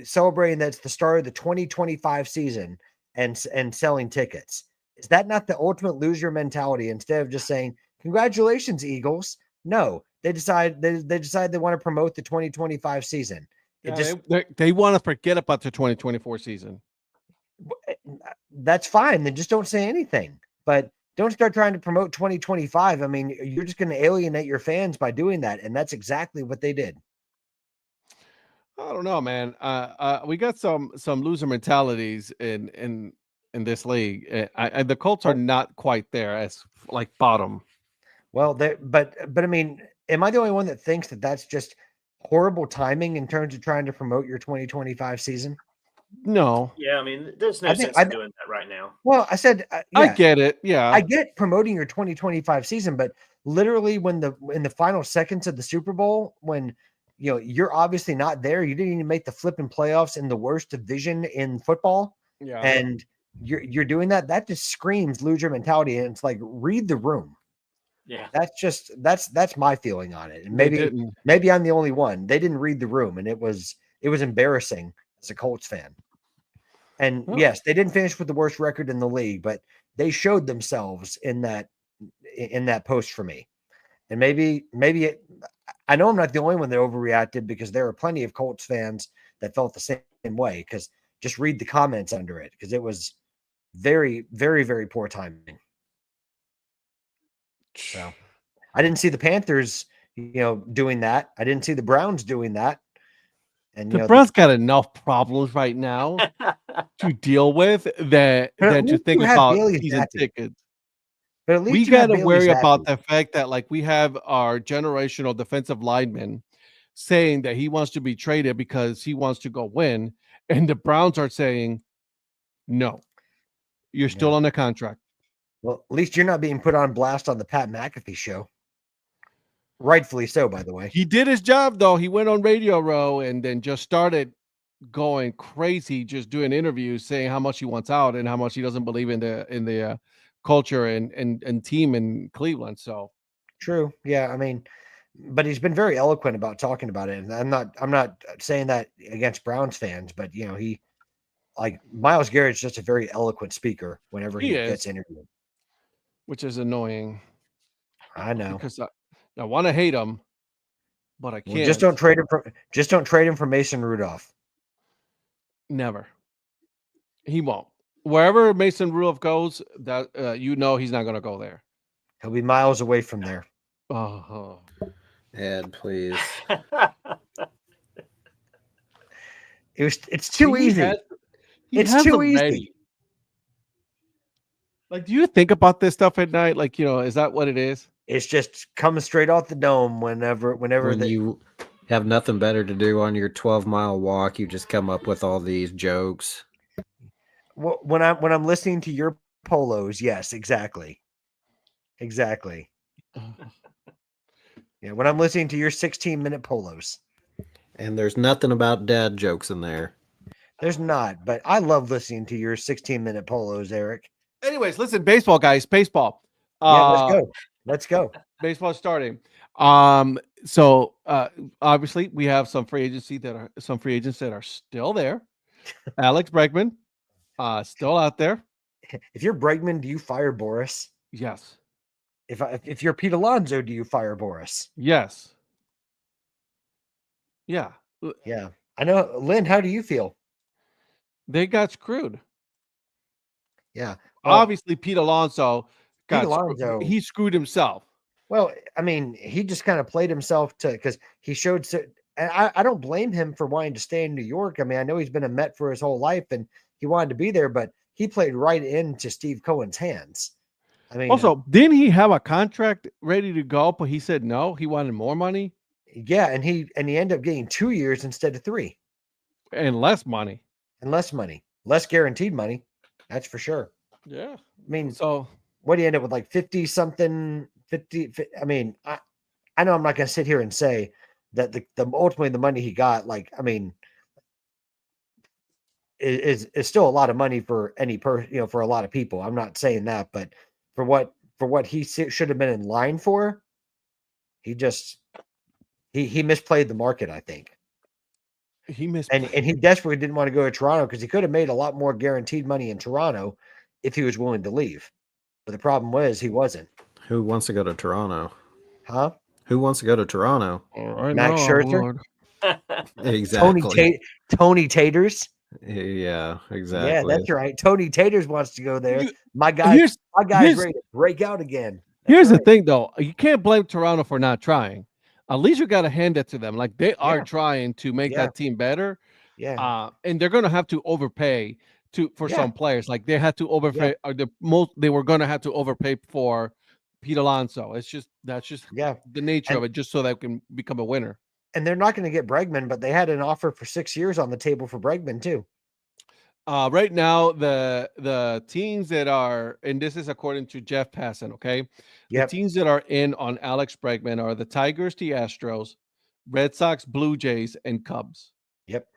celebrating that it's the start of the 2025 season and selling tickets. Is that not the ultimate loser mentality? Instead of just saying congratulations, Eagles, no, they decide they want to promote the 2025 season. They want to forget about the 2024 season. That's fine. Then just don't say anything. But don't start trying to promote 2025. I mean, you're just going to alienate your fans by doing that, and that's exactly what they did. I don't know, man. We got some loser mentalities in this league. And the Colts are not quite there as like bottom. Well, but I mean, am I the only one that thinks that that's just horrible timing in terms of trying to promote your 2025 season? No. Yeah, I mean, there's no sense in doing that right now. Well, I said, I get it. Yeah, I get promoting your 2025 season, but literally in the final seconds of the Super Bowl, when you're obviously not there, you didn't even make the flipping playoffs in the worst division in football, and you're doing that. That just screams loser mentality, and it's like, read the room. Yeah, that's my feeling on it. And maybe I'm the only one. They didn't read the room, and it was embarrassing as a Colts fan. And yes, they didn't finish with the worst record in the league, but they showed themselves in that post for me. And maybe I know I'm not the only one that overreacted, because there are plenty of Colts fans that felt the same way. Because just read the comments under it, because it was very, very, very poor timing. So I didn't see the Panthers, doing that. I didn't see the Browns doing that. And The Browns got enough problems right now to deal with than to think about season tickets. But at least We you have got to Bailey worry Zappi. about the fact that like we have our generational defensive lineman saying that he wants to be traded because he wants to go win, and the Browns are saying, no, you're still on the contract. Well, at least you're not being put on blast on the Pat McAfee show. Rightfully so, by the way. He did his job, though. He went on Radio Row and then just started going crazy, just doing interviews, saying how much he wants out and how much he doesn't believe in the culture and team in Cleveland. So true, yeah. I mean, but he's been very eloquent about talking about it, and I'm not saying that against Browns fans, but you know, he like Myles Garrett's just a very eloquent speaker whenever he gets interviewed, which is annoying. I know because I want to hate him, but I can't. Well, just don't trade him for Mason Rudolph. Never. He won't. Wherever Mason Rudolph goes, that he's not going to go there. He'll be miles away from there. Oh, Ed, please. It's too easy. It's too easy. Like, do you think about this stuff at night? Like, is that what it is? It's just coming straight off the dome whenever you have nothing better to do on your 12-mile walk, you just come up with all these jokes. When I'm listening to your polos, yes, exactly. Yeah, when I'm listening to your 16-minute polos. And there's nothing about dad jokes in there. There's not, but I love listening to your 16-minute polos, Eric. Anyways, listen, baseball, guys, baseball. Yeah, let's go. Baseball starting. So obviously we have some free agents that are still there. Alex Bregman, still out there. If you're Bregman, do you fire Boris? Yes. If you're Pete Alonso, do you fire Boris? Yes. Yeah. Yeah. I know. Lynn, how do you feel? They got screwed. Yeah. Well, obviously, Pete Alonso he screwed himself. Well, I mean, he just kind of played himself because he showed. And I don't blame him for wanting to stay in New York. I mean, I know he's been a Met for his whole life and he wanted to be there, but he played right into Steve Cohen's hands. I mean, also, didn't he have a contract ready to go, but he said no, he wanted more money? Yeah, and he ended up getting 2 years instead of 3. And less money. Less guaranteed money. That's for sure. Yeah. I mean, so what do you end up with, like 50 something? 50. I mean, I know I'm not going to sit here and say that the ultimately the money he got, like, I mean, is still a lot of money for any person, for a lot of people. I'm not saying that, but for what he should have been in line for, he misplayed the market, I think. He missed, and he desperately didn't want to go to Toronto because he could have made a lot more guaranteed money in Toronto if he was willing to leave. But the problem was he wasn't. Who wants to go to Toronto? Huh? Who wants to go to Toronto? Max Scherzer. Exactly. Tony Taters. Yeah, exactly. Yeah, that's right. Tony Taters wants to go there. My guy's ready to break out again. Here's the thing, though. You can't blame Toronto for not trying. At least you got to hand it to them. Like, they are trying to make that team better. Yeah. And they're going to have to overpay for some players. Like, they had to overpay. Or they were going to have to overpay for Pete Alonso. That's just the nature of it, just so that it can become a winner. And they're not going to get Bregman, but they had an offer for 6 years on the table for Bregman too. Right now, the teams that are, and this is according to Jeff Passan, okay? The teams that are in on Alex Bregman are the Tigers, the Astros, Red Sox, Blue Jays, and Cubs. Yep.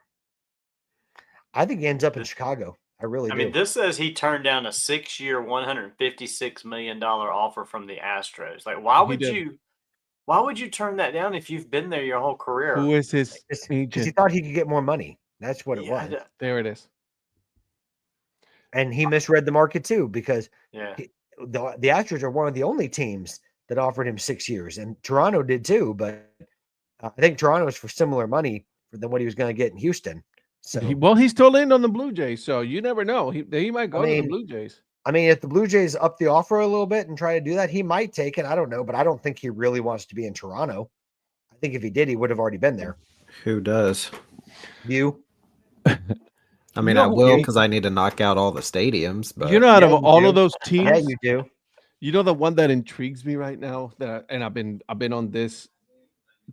I think he ends up in Chicago. I mean, this says he turned down a 6-year, $156 million offer from the Astros. Like, why would you turn that down if you've been there your whole career? Who is his agent? Because he thought he could get more money. That's what it was. There it is. And he misread the market too, because the Astros are one of the only teams that offered him 6 years, and Toronto did too. But I think Toronto was for similar money than what he was going to get in Houston. So he's still in on the Blue Jays, so you never know. He might go to the Blue Jays. I mean, if the Blue Jays up the offer a little bit and try to do that, he might take it. I don't know, but I don't think he really wants to be in Toronto. I think if he did, he would have already been there. Who does? You. I mean, I will because I need to knock out all the stadiums. But out of you all do. of those teams, Yeah, you do. You know the one that intrigues me right now, and I've been on this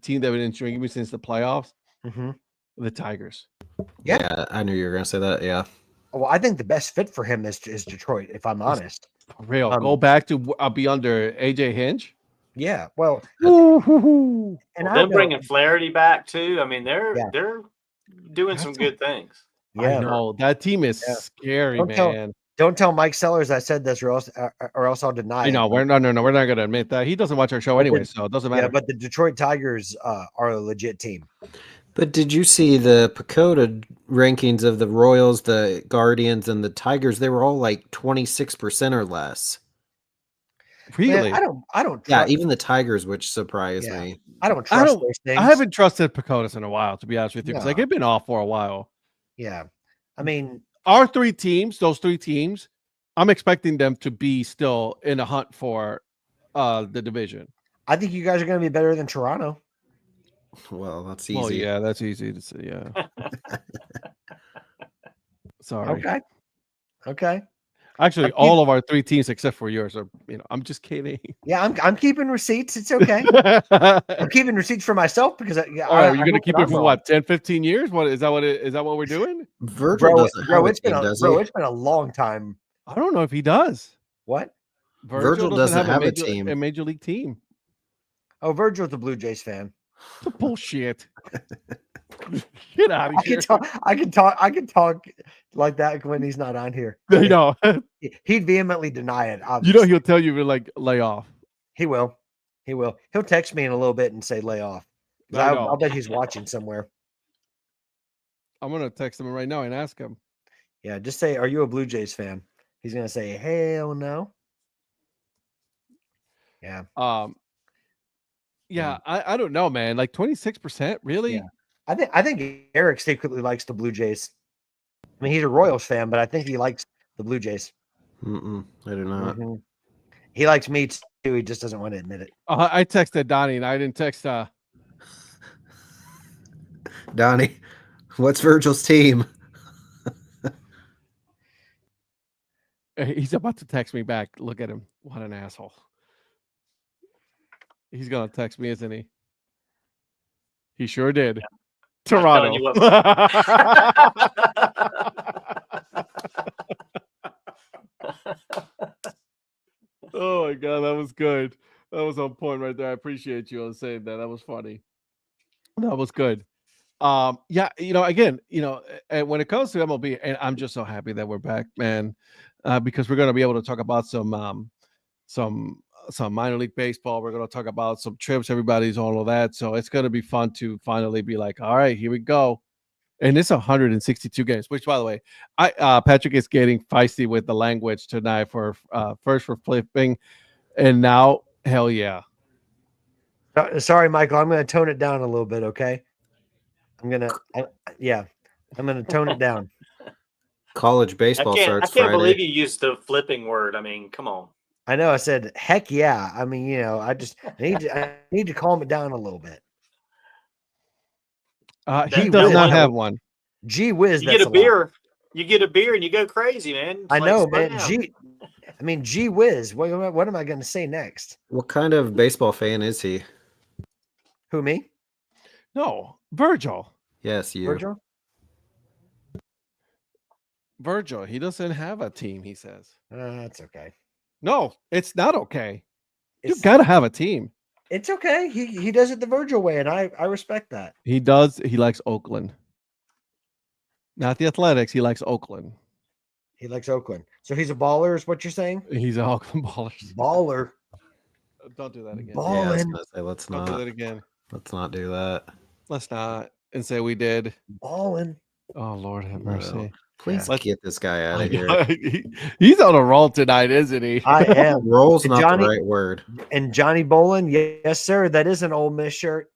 team that been intriguing me since the playoffs. Mm-hmm. The Tigers. Yeah, I knew you were gonna say that. Yeah. Well, I think the best fit for him is Detroit, if I'm honest. For real. Go back to be under AJ Hinch. Yeah. Well, and them bringing Flaherty back too. I mean, they're doing some good things. Yeah, I know that team is scary, man. Don't tell Mike Sellers I said this, or else I'll deny it. No, we're not going to admit that. He doesn't watch our show anyway, so it doesn't matter. Yeah, but the Detroit Tigers are a legit team. But did you see the Pacoda rankings of the Royals, the Guardians, and the Tigers? They were all like 26% or less. Really? Man, I don't. Yeah, even the Tigers, which surprised me. I don't trust those things. I haven't trusted Pacodas in a while, to be honest with you, because they've been off for a while. Yeah, I mean, our those three teams, I'm expecting them to be still in a hunt for the division. I think you guys are going to be better than Toronto. Well, that's easy. Oh, yeah, that's easy to say. Yeah. Sorry. Okay. Actually, all of our three teams except for yours are. I'm just kidding. Yeah, I'm keeping receipts. It's okay. I'm keeping receipts for myself because you're going to keep it for what, 10, 15 years? What is that? Is that what we're doing? Virgil it's been a long time. I don't know if he does. What? Virgil doesn't have a team, a major league team. Oh, Virgil's a Blue Jays fan. Bullshit. Get out of here. I can talk like that when he's not on here. I know. He'd vehemently deny it. Obviously. He'll tell you to lay off. He will. He'll text me in a little bit and say lay off. I'll bet he's watching somewhere. I'm gonna text him right now and ask him. Yeah, just say, "Are you a Blue Jays fan?" He's gonna say, "Hell no." Yeah. Yeah, I don't know, man. Like 26%, really? Yeah. I think Eric secretly likes the Blue Jays. I mean, he's a Royals fan, but I think he likes the Blue Jays. I do not. Mm-hmm. He likes me too. He just doesn't want to admit it. I texted Donnie, and I didn't text. Donnie, what's Virgil's team? He's about to text me back. Look at him. What an asshole. He's gonna text me, isn't he? He sure did. Yeah. Toronto. Oh my god, that was good. That was on point right there. I appreciate you on saying that. That was funny. That was good. Yeah, again, when it comes to MLB, and I'm just so happy that we're back, man, because we're gonna be able to talk about some minor league baseball. We're going to talk about some trips. Everybody's on all of that. So it's going to be fun to finally be like, all right, here we go. And it's 162 games, which, by the way, Patrick is getting feisty with the language tonight for first for flipping. And now, hell yeah. Sorry, Michael. I'm going to tone it down a little bit. Okay. I'm going to tone it down. College baseball starts Friday. I can't believe you used the flipping word. I mean, come on. I know. I said, "Heck yeah!" I mean, I need to calm it down a little bit. He does not have one. Gee whiz! You get a beer. You get a beer and you go crazy, man. I know, man. Gee whiz! What am I going to say next? What kind of baseball fan is he? Who, me? No, Virgil. Yes, you. Virgil. He doesn't have a team. He says. That's okay. No, it's not okay. You've got to have a team. It's okay. He does it the Virgil way, and I respect that. He does. He likes Oakland. Not the Athletics. He likes Oakland. He likes Oakland. So he's a baller is what you're saying? He's an Oakland baller. Baller. Don't do that again. Ballin'. Yeah, let's not do that again. Let's not do that. Let's not. And say we did. Ballin'. Oh, Lord have mercy. No. Please get this guy out of here. He's on a roll tonight, isn't he? I am. Roll's not the right word. And Johnny Bolin, yes, sir. That is an Ole Miss shirt.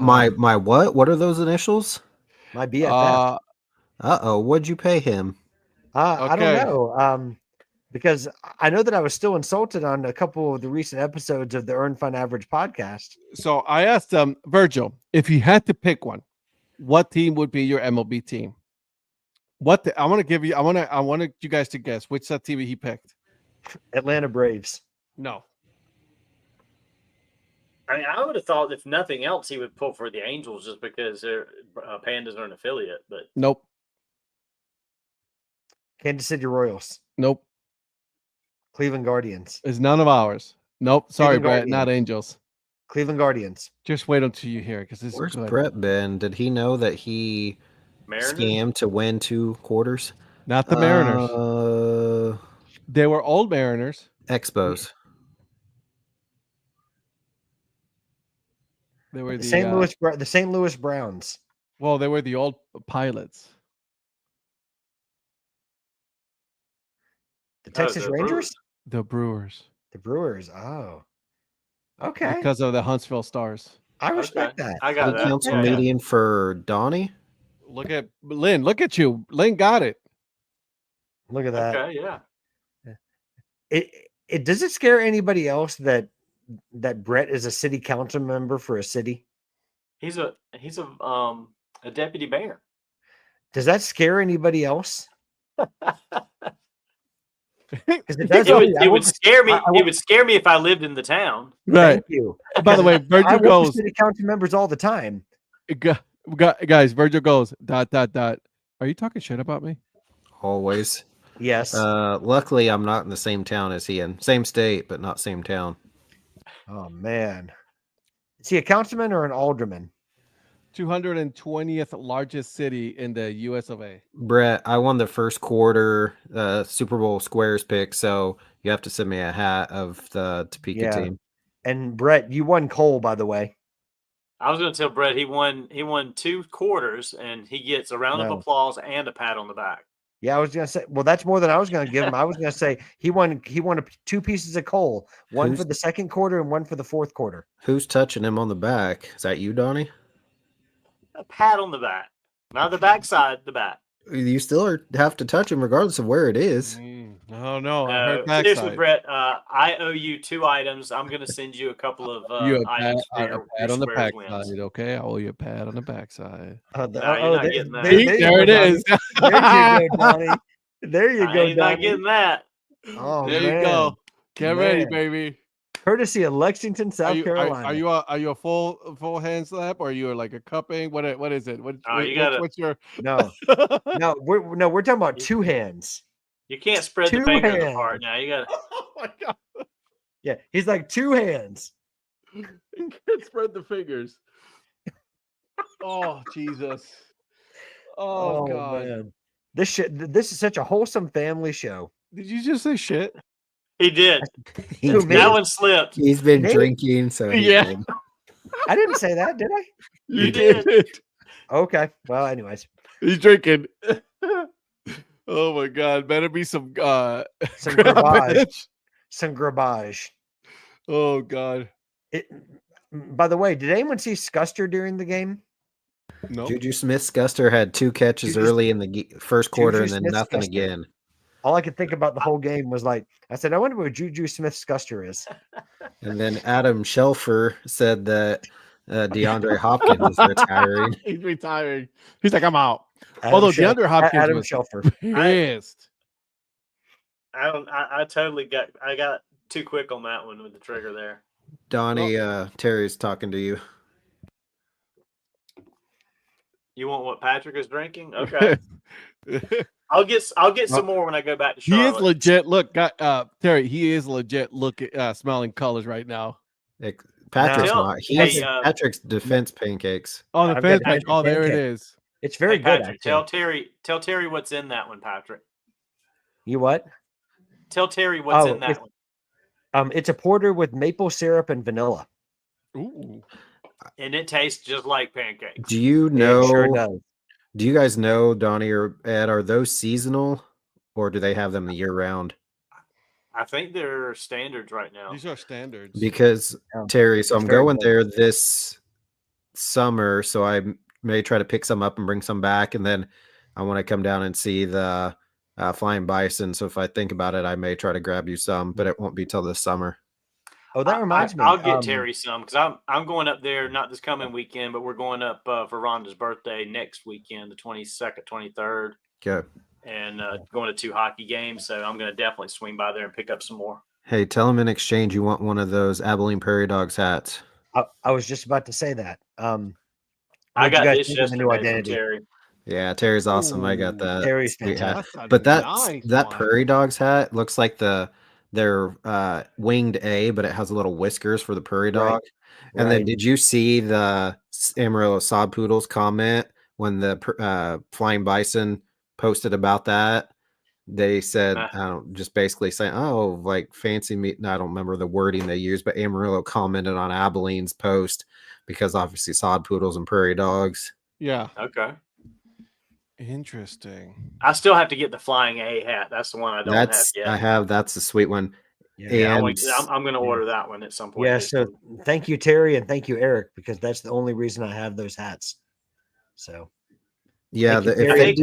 My what? What are those initials? My BFF. What'd you pay him? I don't know. Because I know that I was still insulted on a couple of the recent episodes of the Earn Fun Average podcast. So I asked Virgil if he had to pick one. what team would be your MLB team? I want you guys to guess which team he picked. Atlanta Braves. No. I mean, I would have thought if nothing else, he would pull for the Angels just because Pandas are an affiliate. But Nope. Kansas City Royals. Nope. Cleveland Guardians. It's none of ours. Nope. Sorry, Cleveland Brett. Guardians. Not Angels. Cleveland Guardians. Just wait until you hear it because this Where's is good. Brett been? Did he know that he Mariners? scammed to win 2 quarters? Not the Mariners. They were old Mariners. Expos. They were The St. Louis Browns. Well, they were the old Pilots. The Texas the Rangers? The Brewers. The Brewers. Oh. Okay. Because of the Huntsville Stars. I respect that. I got The that. council Yeah. meeting for Donnie. Look at Lynn. Look at you. Lynn got it. Look at that. Okay, yeah. It does it scare anybody else that Brett is a city council member for a city? He's a deputy mayor. Does that scare anybody else? Because it does. It would scare me. It would scare me if I lived in the town. Right. Thank you. By the way, I Virgil work with goes. city council members all the time. Guys, Virgil goes. ... Are you talking shit about me? Always. Yes. Luckily, I'm not in the same town as he in. Same state, but not same town. Oh man. Is he a councilman or an alderman? 220th largest city in the US of A. Brett, I won the first quarter Super Bowl squares pick, so you have to send me a hat of the Topeka team. And Brett, you won Cole, by the way. I was going to tell Brett he won 2 quarters, and he gets a round of applause and a pat on the back. Yeah, I was going to say. Well, that's more than I was going to give him. I was going to say he won 2 pieces of coal, one for the second quarter and one for the fourth quarter. Who's touching him on the back? Is that you, Donnie? A pat on the back, not the backside, the back. You still have to touch him regardless of where it is. Oh no! I heard Seriously, backside. Brett, I owe you 2 items. I'm going to send you a couple of items for a your pat on the squares backside. wins. Okay, I owe you a pat on the backside. You're not getting that. There it is. There you go, Donnie. There you go, Ain't not Donnie. getting that. Oh, There man. you go. Get ready, Man. baby. Courtesy of Lexington, South Carolina. Are you a full hand slap or are you like a cupping? What is it? What's your No, we're talking about 2 hands. You can't spread the 2 fingers hands. apart now. You got to. Oh my god! Yeah, he's like 2 hands. You can't spread the fingers. Oh Jesus! Oh god! Man. This is such a wholesome family show. Did you just say shit? He did. He's That one slipped. He's been Nate? drinking, so Yeah. I didn't say that, did I? You did. did. Okay. Well, anyways, He's drinking. Oh my god! Better be some some garbage. garbage. Some garbage. Oh god! By the way, did anyone see Scuster during the game? No. Juju Smith-Schuster had 2 catches early in the first quarter and then nothing Smith-Schuster. again. All I could think about the whole game was like, I said, I wonder where Juju Smith-Schuster is. And then Adam Shelfer said that DeAndre Hopkins is retiring. He's retiring. He's like, I'm out. Adam Although Schel- DeAndre Hopkins Adam was Shelfer. pissed. I totally got too quick on that one with the trigger there. Donnie, Terry's talking to you. You want what Patrick is drinking? Okay. I'll get some more when I go back to He Charlotte. is legit. Look, Terry, he is legit smelling colors right now. Patrick's Now- not. He's Hey, Patrick's defense pancakes. Oh, the I've fans got pack. Oh, there it pancake. is. It's very Hey, good, Patrick, actually. tell Terry what's in that one, Patrick. You what? Tell Terry what's Oh, in that one. It's a porter with maple syrup and vanilla. Ooh. And it tastes just like pancakes. Do you It know? sure does. Do you guys know, Donnie or Ed? Are those seasonal, or do they have them year round? I think they're standards right now. These are standards. Because Yeah. Terry, so It's I'm very going good. there this summer, so I may try to pick some up and bring some back, and then I want to come down and see the Flying Bison. So if I think about it, I may try to grab you some, but it won't be till this summer. Oh, that reminds me. I'll get Terry some because I'm going up there not this coming weekend, but we're going up for Rhonda's birthday next weekend, the 22nd, 23rd. Okay. And going to 2 hockey games, so I'm going to definitely swing by there and pick up some more. Hey, tell him in exchange you want one of those Abilene Prairie Dogs hats. I was just about to say that. I got this yesterday from Terry. Yeah, Terry's awesome. I got that. Terry's fantastic. But that Prairie Dogs hat looks like their winged A, but it has a little whiskers for the Prairie Dog. Right. And then did you see the Amarillo Sod Poodles comment when the Flying Bison posted about that? They said, just basically saying, oh, like fancy meat. No, I don't remember the wording they used, but Amarillo commented on Abilene's post because obviously Sod Poodles and Prairie Dogs. Yeah. Okay. Interesting. I still have to get the Flying A hat. That's the one I don't have yet. That's a sweet one. Yeah, and I'm going to order that one at some point. Yeah. So thank you, Terry, and thank you, Eric, because that's the only reason I have those hats. So. Yeah. I think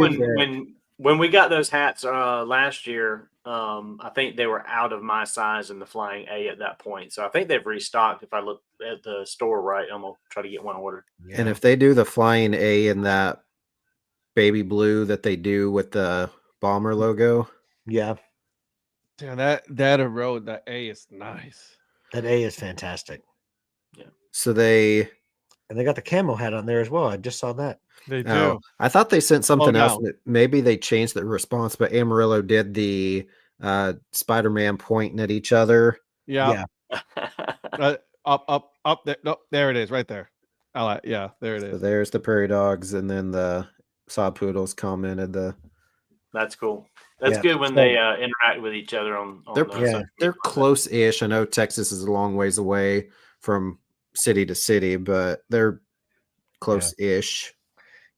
when we got those hats last year, I think they were out of my size in the Flying A at that point. So I think they've restocked. If I look at the store right, I'm going to try to get one ordered. Yeah. And if they do the Flying A in that baby blue that they do with the bomber logo. Yeah. Yeah, that road, that A is nice. That A is fantastic. Yeah. So they got the camo hat on there as well. I just saw that. They do. I thought they sent something else. Maybe they changed the response, but Amarillo did the Spider-Man pointing at each other. Yeah. Up there. No, there it is, right there. Yeah, there it is. So there's the Prairie Dogs, and then the Sod Poodles commented That's cool. That's good when they interact with each other on they're close-ish. I know Texas is a long ways away from city to city, but they're close-ish.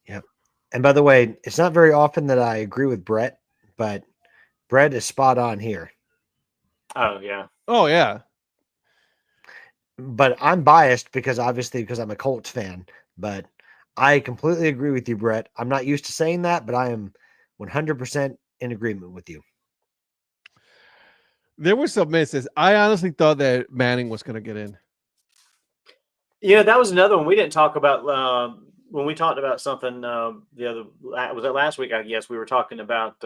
Yep. And by the way, it's not very often that I agree with Brett, but Brett is spot on here. Oh yeah. Oh yeah. But I'm biased because I'm a Colts fan, but I completely agree with you, Brett. I'm not used to saying that, but I am 100% in agreement with you. There were some misses. I honestly thought that Manning was going to get in. Yeah, that was another one we didn't talk about when we talked about something. Was that last week? I guess we were talking about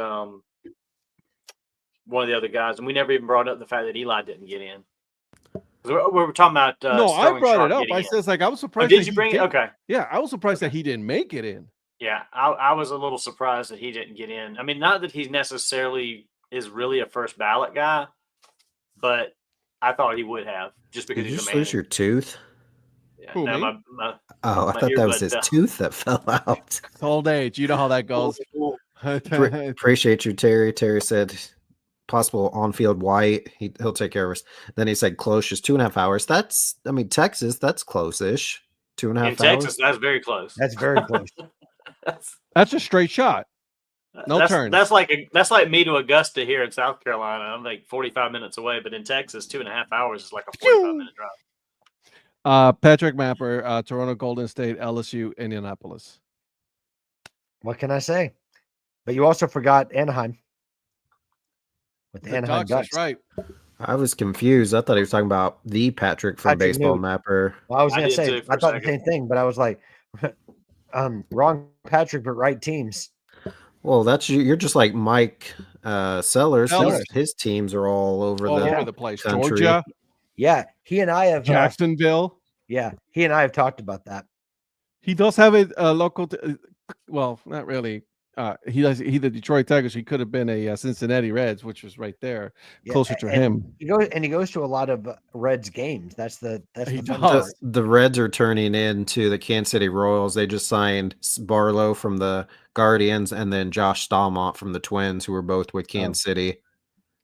one of the other guys, and we never even brought up the fact that Eli didn't get in. We were talking about. No, I brought it up. I said, I was surprised. Did you bring it? Okay. Yeah, I was surprised that he didn't make it in. Yeah, I was a little surprised that he didn't get in. I mean, not that he necessarily is really a first ballot guy, but I thought he would have just because he's a man. Did you lose your tooth? Yeah, Who, me? I thought that was his tooth that fell out. It's old age. You know how that goes. Appreciate you, Terry. Terry said possible on-field white. He'll take care of us. Then he said close is 2.5 hours. Texas, that's close-ish. 2.5 hours. In Texas, that's very close. That's very close. That's a straight shot. No turns. That's like me to Augusta here in South Carolina. I'm like 45 minutes away, but in Texas, 2.5 hours is like a 45-minute drive. Patrick Mapper, Toronto Golden State, LSU, Indianapolis. What can I say? But you also forgot Anaheim. With the Anaheim Ducks. Right. I was confused. I thought he was talking about the Patrick from Baseball Mapper. Well, I was going to say, I thought the same thing, but I was like, wrong Patrick, but right teams. Well, you're just like Mike Sellers. His teams are all over the place. Country. Georgia. Yeah, he and I have Jacksonville. He and I have talked about that. He does have a local. Well, not really. He the Detroit Tigers. He could have been a Cincinnati Reds, which was right there, closer to him. He goes to a lot of Reds games. That's the Reds are turning into the Kansas City Royals. They just signed Barlow from the Guardians and then Josh Stallmont from the Twins, who were both with Kansas City.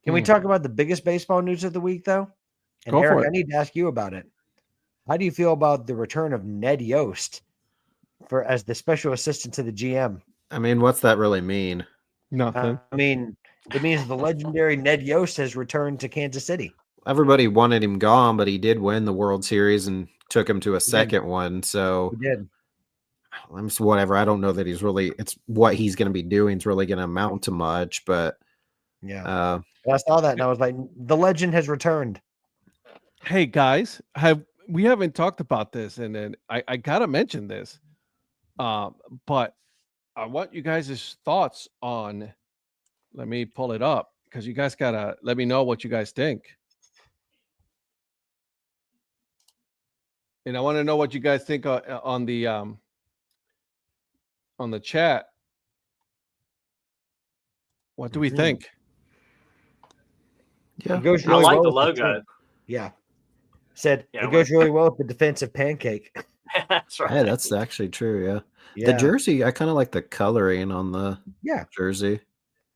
Can we talk about the biggest baseball news of the week, though? And Go Eric, for it. I need to ask you about it. How do you feel about the return of Ned Yost as the special assistant to the GM? I mean, what's that really mean? Nothing. It means the legendary Ned Yost has returned to Kansas City. Everybody wanted him gone, but he did win the World Series and took him to a second one. So he did. Whatever. I don't know that it's what he's going to be doing is really going to amount to much, but I saw that and I was like, the legend has returned. Hey guys, we haven't talked about this, and then I gotta mention this. But I want you guys' thoughts on. Let me pull it up because you guys gotta let me know what you guys think. And I want to know what you guys think on the chat. What do we think? Yeah, It goes I really like well the with logo. yeah. Said Yeah, it goes really well with the defensive pancake. That's right. hey, that's actually true. Yeah, Yeah. the jersey, I kind of like the coloring on the Yeah. jersey.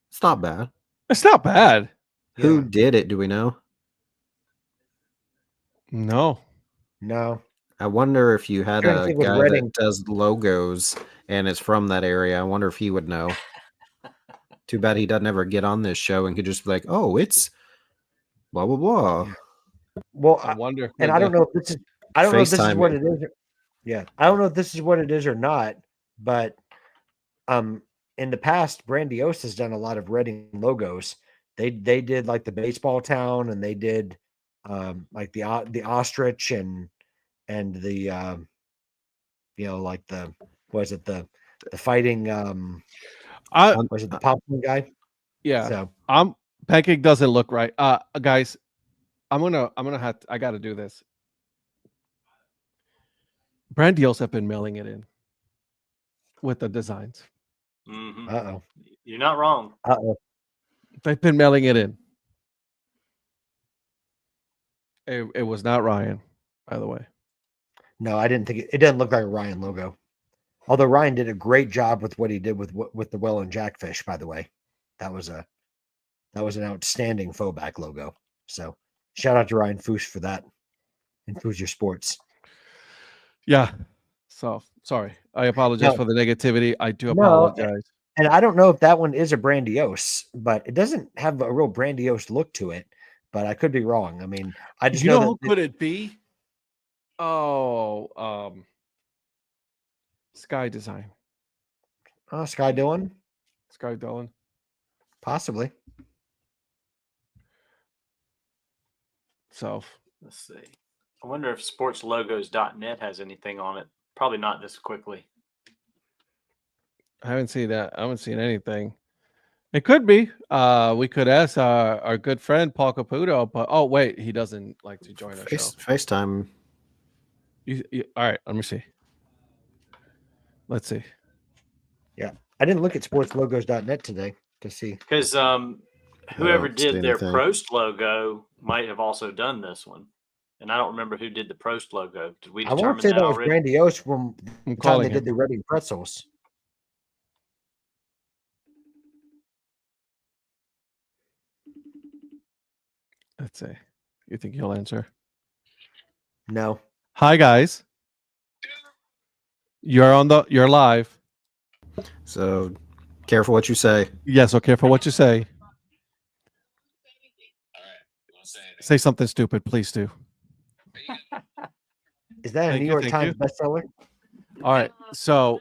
It's not bad. It's not bad. Who Yeah. did it? Do we know? No. No. I wonder if you had Trying to a think with guy Reading. that does logos and is from that area. I wonder if he would know. Too bad he doesn't ever get on this show and could just be like, "Oh, it's blah blah blah." Yeah. Well, I wonder. and I don't know if this is I don't know if this is FaceTime what me. it is. Yeah. I don't know if this is what it is or not, but in the past, Brandiose has done a lot of Reading logos. They did like the baseball town, and they did like the ostrich and the like the was it the fighting was it the popcorn guy? Yeah. So Pancake doesn't look right. Guys, I'm gonna I gotta do this. Brandios have been mailing it in with the designs. Mm-hmm. uh-oh. You're not wrong. Uh-oh. They've been mailing it in. It was not Ryan, by the way. No, I didn't think it doesn't look like a Ryan logo. Although Ryan did a great job with what he did with the Well and Jackfish, by the way. That was an outstanding faux back logo. So shout out to Ryan Foosh for that. And Foosh Your Sports. Yeah. So sorry. I apologize for the negativity. I do apologize. And I don't know if that one is a Brandiose, but it doesn't have a real Brandiose look to it. But I could be wrong. I mean, I just know who could it be? Oh, Sky Design. Sky Dillon? Sky Dillon. Possibly. So Let's see. I wonder if sportslogos.net has anything on it. Probably not this quickly. I haven't seen that. I haven't seen anything. It could be. We could ask our good friend Paul Caputo, but oh wait, he doesn't like to join our show. FaceTime. All right, let me see. Let's see. Yeah. I didn't look at sportslogos.net today to see. Because whoever don't see did their anything. Prost logo might have also done this one. And I don't remember who did the Prost logo. Did we I determine won't say that was already? Brandiose from I'm the time calling they him. did the Reading pretzels. Let's see. You think he'll answer? No. Hi guys. You're live. So careful what you say. Yes, okay, for what you say. Say something stupid, please do. Is that a Thank New you, York thank Times bestseller? All right. So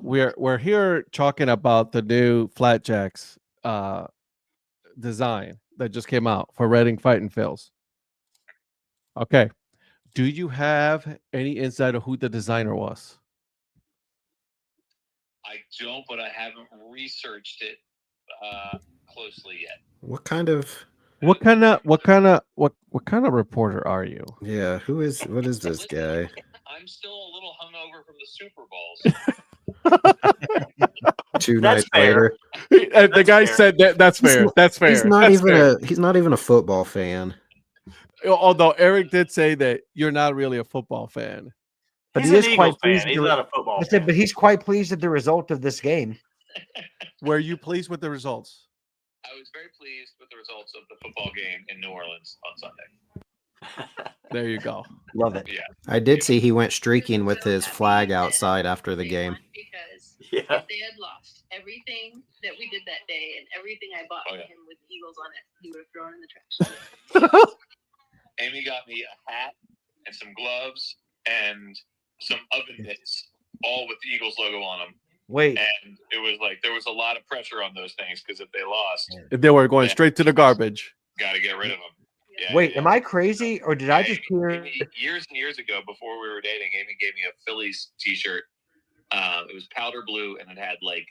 we're here talking about the new Flat Jacks design that just came out for Reading Fighting Phils. Okay. Do you have any insight of who the designer was? I don't, but I haven't researched it closely yet. What kind of reporter are you? yeah? What is this guy? I'm still a little hungover from the Super Bowls. 2 That's nights later. The guy fair. said that. That's fair. That's fair. He's not That's even fair. he's not even a football fan. Although Eric did say that you're not really a football fan. But He's he an is Eagles quite fan. pleased. He's not a football I fan. said, but he's quite pleased at the result of this game. Were you pleased with the results? I was very pleased with the results of the football game in New Orleans on Sunday. There you go. Love it. Yeah. I did see he went streaking with his flag outside after the game. Because Yeah. if they had lost everything that we did that day and everything I bought Oh, for yeah. him with Eagles on it, he would have thrown in the trash. Amy got me a hat and some gloves and some oven mitts, all with the Eagles logo on them. Wait, And it was like there was a lot of pressure on those things because if they lost, If they were going straight to the garbage. got to get rid of them. Yeah, Wait, yeah. am I crazy or did I just hear? Amy, years and years ago, before we were dating, Amy gave me a Phillies T-shirt. It was powder blue, and it had like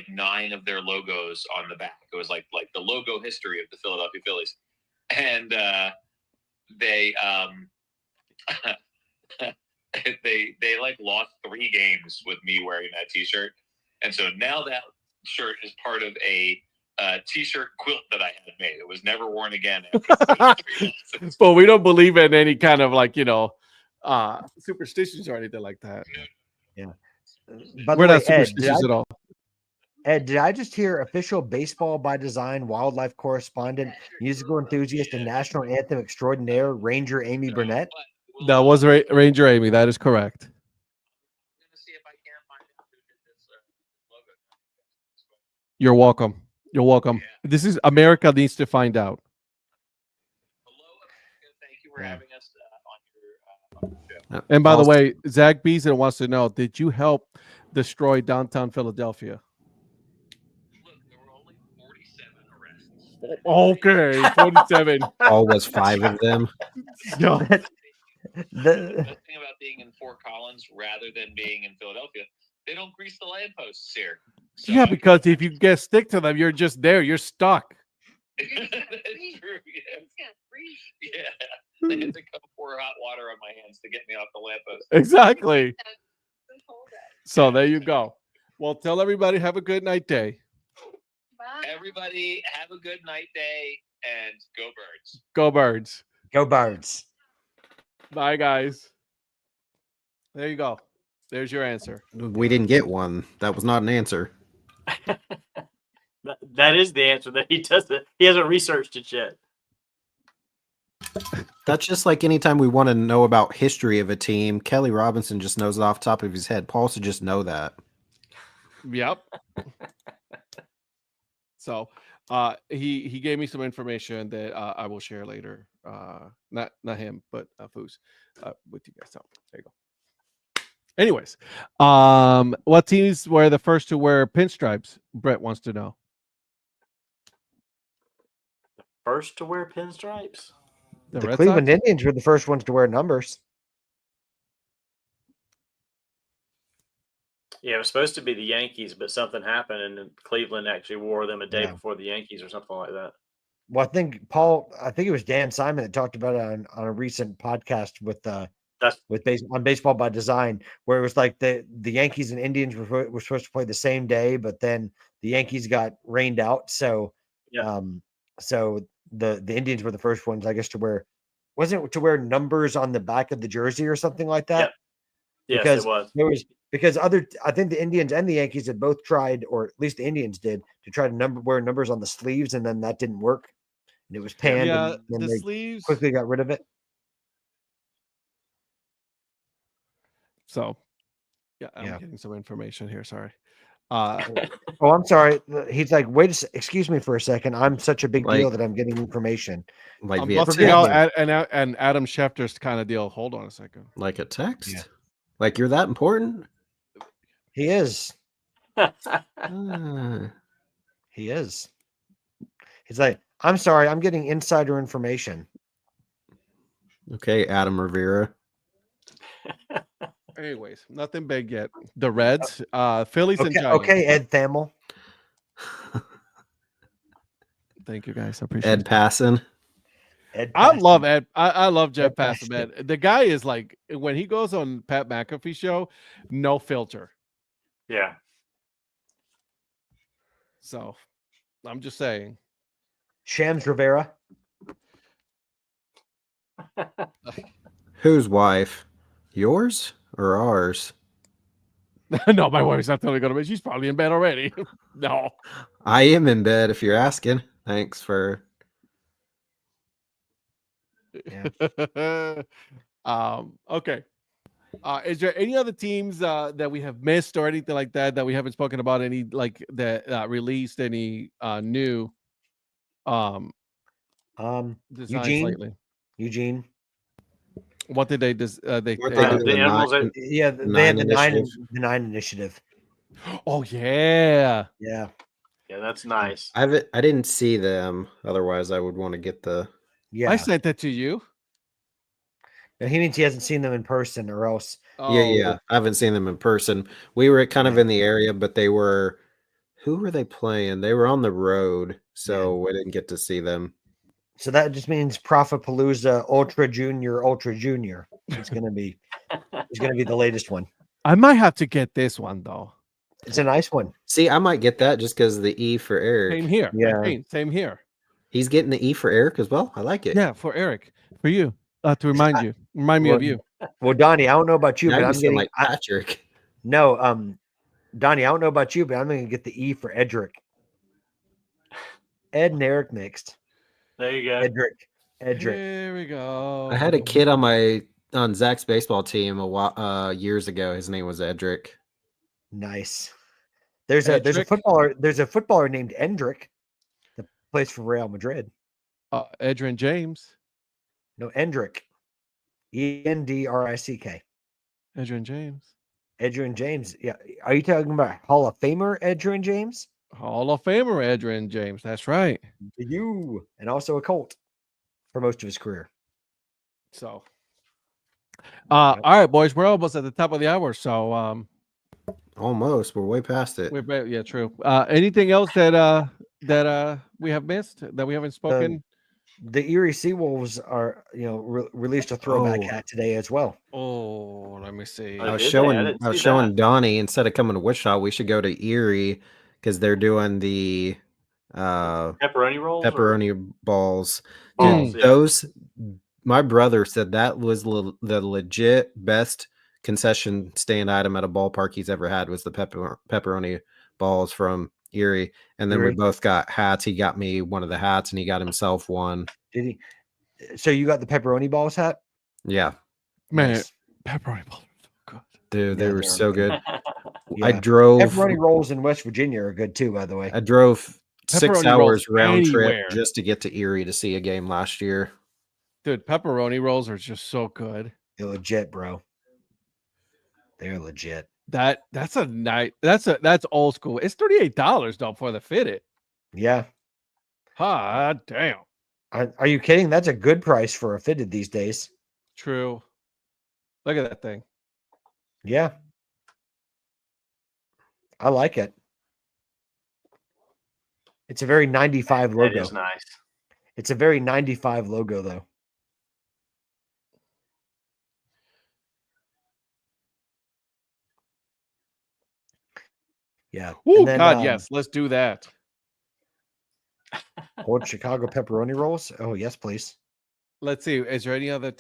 9 of their logos on the back. It was like the logo history of the Philadelphia Phillies, and they they like lost 3 games with me wearing that T-shirt, and so now that shirt is part of a T-shirt quilt that I had made. It was never worn again. But we don't believe in any kind of superstitions or anything like that. Yeah. By the We're way, not superstitious at all. Ed, did I just hear official baseball by design wildlife correspondent, musical enthusiast, and national anthem extraordinaire Ranger Amy Burnett? That was Ranger Amy. That is correct. You're welcome. You're welcome. Yeah. This is America needs to find out. Hello, America. Thank you for having us on your show. And by the way, Zach Beeson wants to know, did you help destroy downtown Philadelphia? Look, there were only 47 arrests. Okay, 47. Always 5 of them. Yeah. The best thing about being in Fort Collins rather than being in Philadelphia, they don't grease the lampposts here. So Yeah, because if you get stick to them, you're just there. You're stuck. That's true. Yeah. It's gonna freeze. Yeah. They had to come pour hot water on my hands to get me off the lamppost. Exactly. It's cold out. So there you go. Well, tell everybody have a good night day. Bye. Everybody have a good night day and go Birds. Go Birds. Go Birds. Bye, guys. There you go. There's your answer. We didn't get one. That was not an answer. That is the answer. That he doesn't. He hasn't researched it yet. That's just like anytime we want to know about history of a team, Kelly Robinson just knows it off the top of his head. Paul should just know that. Yep. So he gave me some information that I will share later. Not him, but Foos with you guys. So there you go. Anyways, what teams were the first to wear pinstripes? Brett wants to know. First to wear pinstripes? The Red Cleveland Sox? Indians were the first ones to wear numbers. Yeah, it was supposed to be the Yankees, but something happened, and Cleveland actually wore them a day Yeah. before the Yankees or something like that. Well, I think it was Dan Simon that talked about it on a recent podcast with baseball by design, where it was like the Yankees and Indians were supposed to play the same day, but then the Yankees got rained out. So, Yeah. So the Indians were the first ones, I guess, to wear, wasn't it to wear numbers on the back of the jersey or something like that? Yes, Because it was. because I think the Indians and the Yankees had both tried, or at least the Indians did, to try to wear numbers on the sleeves, and then that didn't work, and it was panned. Yeah, and then the they sleeves. quickly got rid of it. So, yeah, I'm Yeah. getting some information here. Sorry. Oh, I'm sorry. He's like, excuse me for a second. I'm such a big deal Like- that I'm getting information. Like I'm via busting text. out an Adam Schefter's kind of deal. Hold on a second. Like a text? Yeah. Like you're that important? He is. Ah. He is. He's like, I'm sorry. I'm getting insider information. Okay, Adam Rivera. Anyways, nothing big yet. The Reds, Phillies, and Okay, Giants. okay, Ed Thamel. Thank you guys. I appreciate Ed it. Passon. I love Ed. I love Jeff Ed Passan, Passan. man. The guy is like, when he goes on Pat McAfee show, no filter. Yeah. So I'm just saying. Shams Rivera. Whose wife? Yours or ours? No, my wife's not totally going to be. She's probably in bed already. No. I am in bed if you're asking. Thanks for. Okay. Is there any other teams that we have missed or anything like that we haven't spoken about? Any like that released any new designs lately? Eugene. What did they Weren't they The doing animals nine- Yeah, they Nine had initiative. the nine initiative. Oh yeah. Yeah. Yeah, that's nice. I didn't see them. Otherwise, I would want to get the Yeah. I sent that to you. Now, he means he hasn't seen them in person, or else. Yeah. I haven't seen them in person. We were kind of Yeah. in the area, but they were. Who were they playing? They were on the road, so we didn't get to see them. So that just means Profapalooza Ultra Junior. It's gonna be the latest one. I might have to get this one though. It's a nice one. See, I might get that just because of the E for Eric. Same here. Yeah. Same here. He's getting the E for Eric as well. I like it. Yeah, for Eric, for you, to remind me of you. Well, Donnie, I don't know about you, Now but you I'm sound getting like Patrick. no. Donnie, I don't know about you, but I'm gonna get the E for Edric. Ed and Eric mixed. There you go. Edric. Here we go. I had a kid on Zach's baseball team years ago. His name was Edric. Nice. There's a footballer named Endrick that plays for Real Madrid. Adrian James. No, Endrick. Endrick. Adrian James. Adrian James. Yeah. Are you talking about Hall of Famer Adrian James? Hall of Famer Adrian James. That's right. You. And also a Colt for most of his career. So all right, boys, we're almost at the top of the hour. So Almost. We're way past it. yeah, true. Anything else that we have missed that we haven't spoken? The Erie Seawolves are, released a throwback hat today as well. Oh, let me see. I was showing Donnie, instead of coming to Wichita, we should go to Erie because they're doing the pepperoni rolls, balls. Balls, Dude, those. My brother said that was the legit best concession stand item at a ballpark he's ever had was the pepperoni balls from Erie. And then we both got hats. He got me one of the hats and he got himself one. Did he? So you got the pepperoni balls hat? Yeah. Man, Nice. pepperoni balls are good. Dude, they Yeah, were they so are good. Yeah. I drove Pepperoni rolls in West Virginia are good too, by the way. I drove 6 Pepperoni hours rolls round trip anywhere. just to get to Erie to see a game last year. Dude, pepperoni rolls are just so good. They're legit, bro. They're legit. That's a nice. That's old school. It's $38 though for the fitted. Yeah. Ah, damn. Are you kidding? That's a good price for a fitted these days. True. Look at that thing. Yeah. I like it. It's a very 95 logo. That is nice. It's a very 95 logo, though. Yeah. Oh, God, yes. Let's do that. Old Chicago pepperoni rolls. Oh, yes, please. Let's see. Is there any other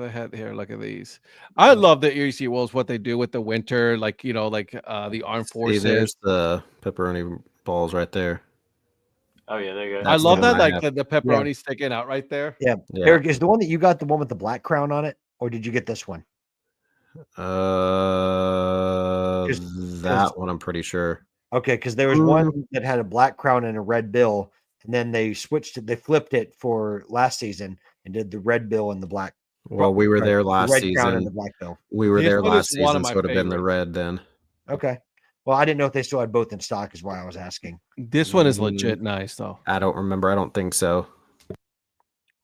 hat here? Look at these. I love the Erie Seawolves, what they do with the winter, the armed forces. See, there's the pepperoni balls right there. Oh yeah, there you go. I love the that, one I like the pepperoni sticking out right there. Yeah. Eric, is the one that you got the one with the black crown on it, or did you get this one? That one I'm pretty sure. Okay, because there was one that had a black crown and a red bill, and then they switched it. They flipped it for last season and did the red bill and the black. Well, we were there the last red crown and season. the black bill. We were This there one last is one of season, my so it would have been the favorites. red then. Okay. Well, I didn't know if they still had both in stock, is why I was asking. This one is legit nice, though. I don't remember. I don't think so.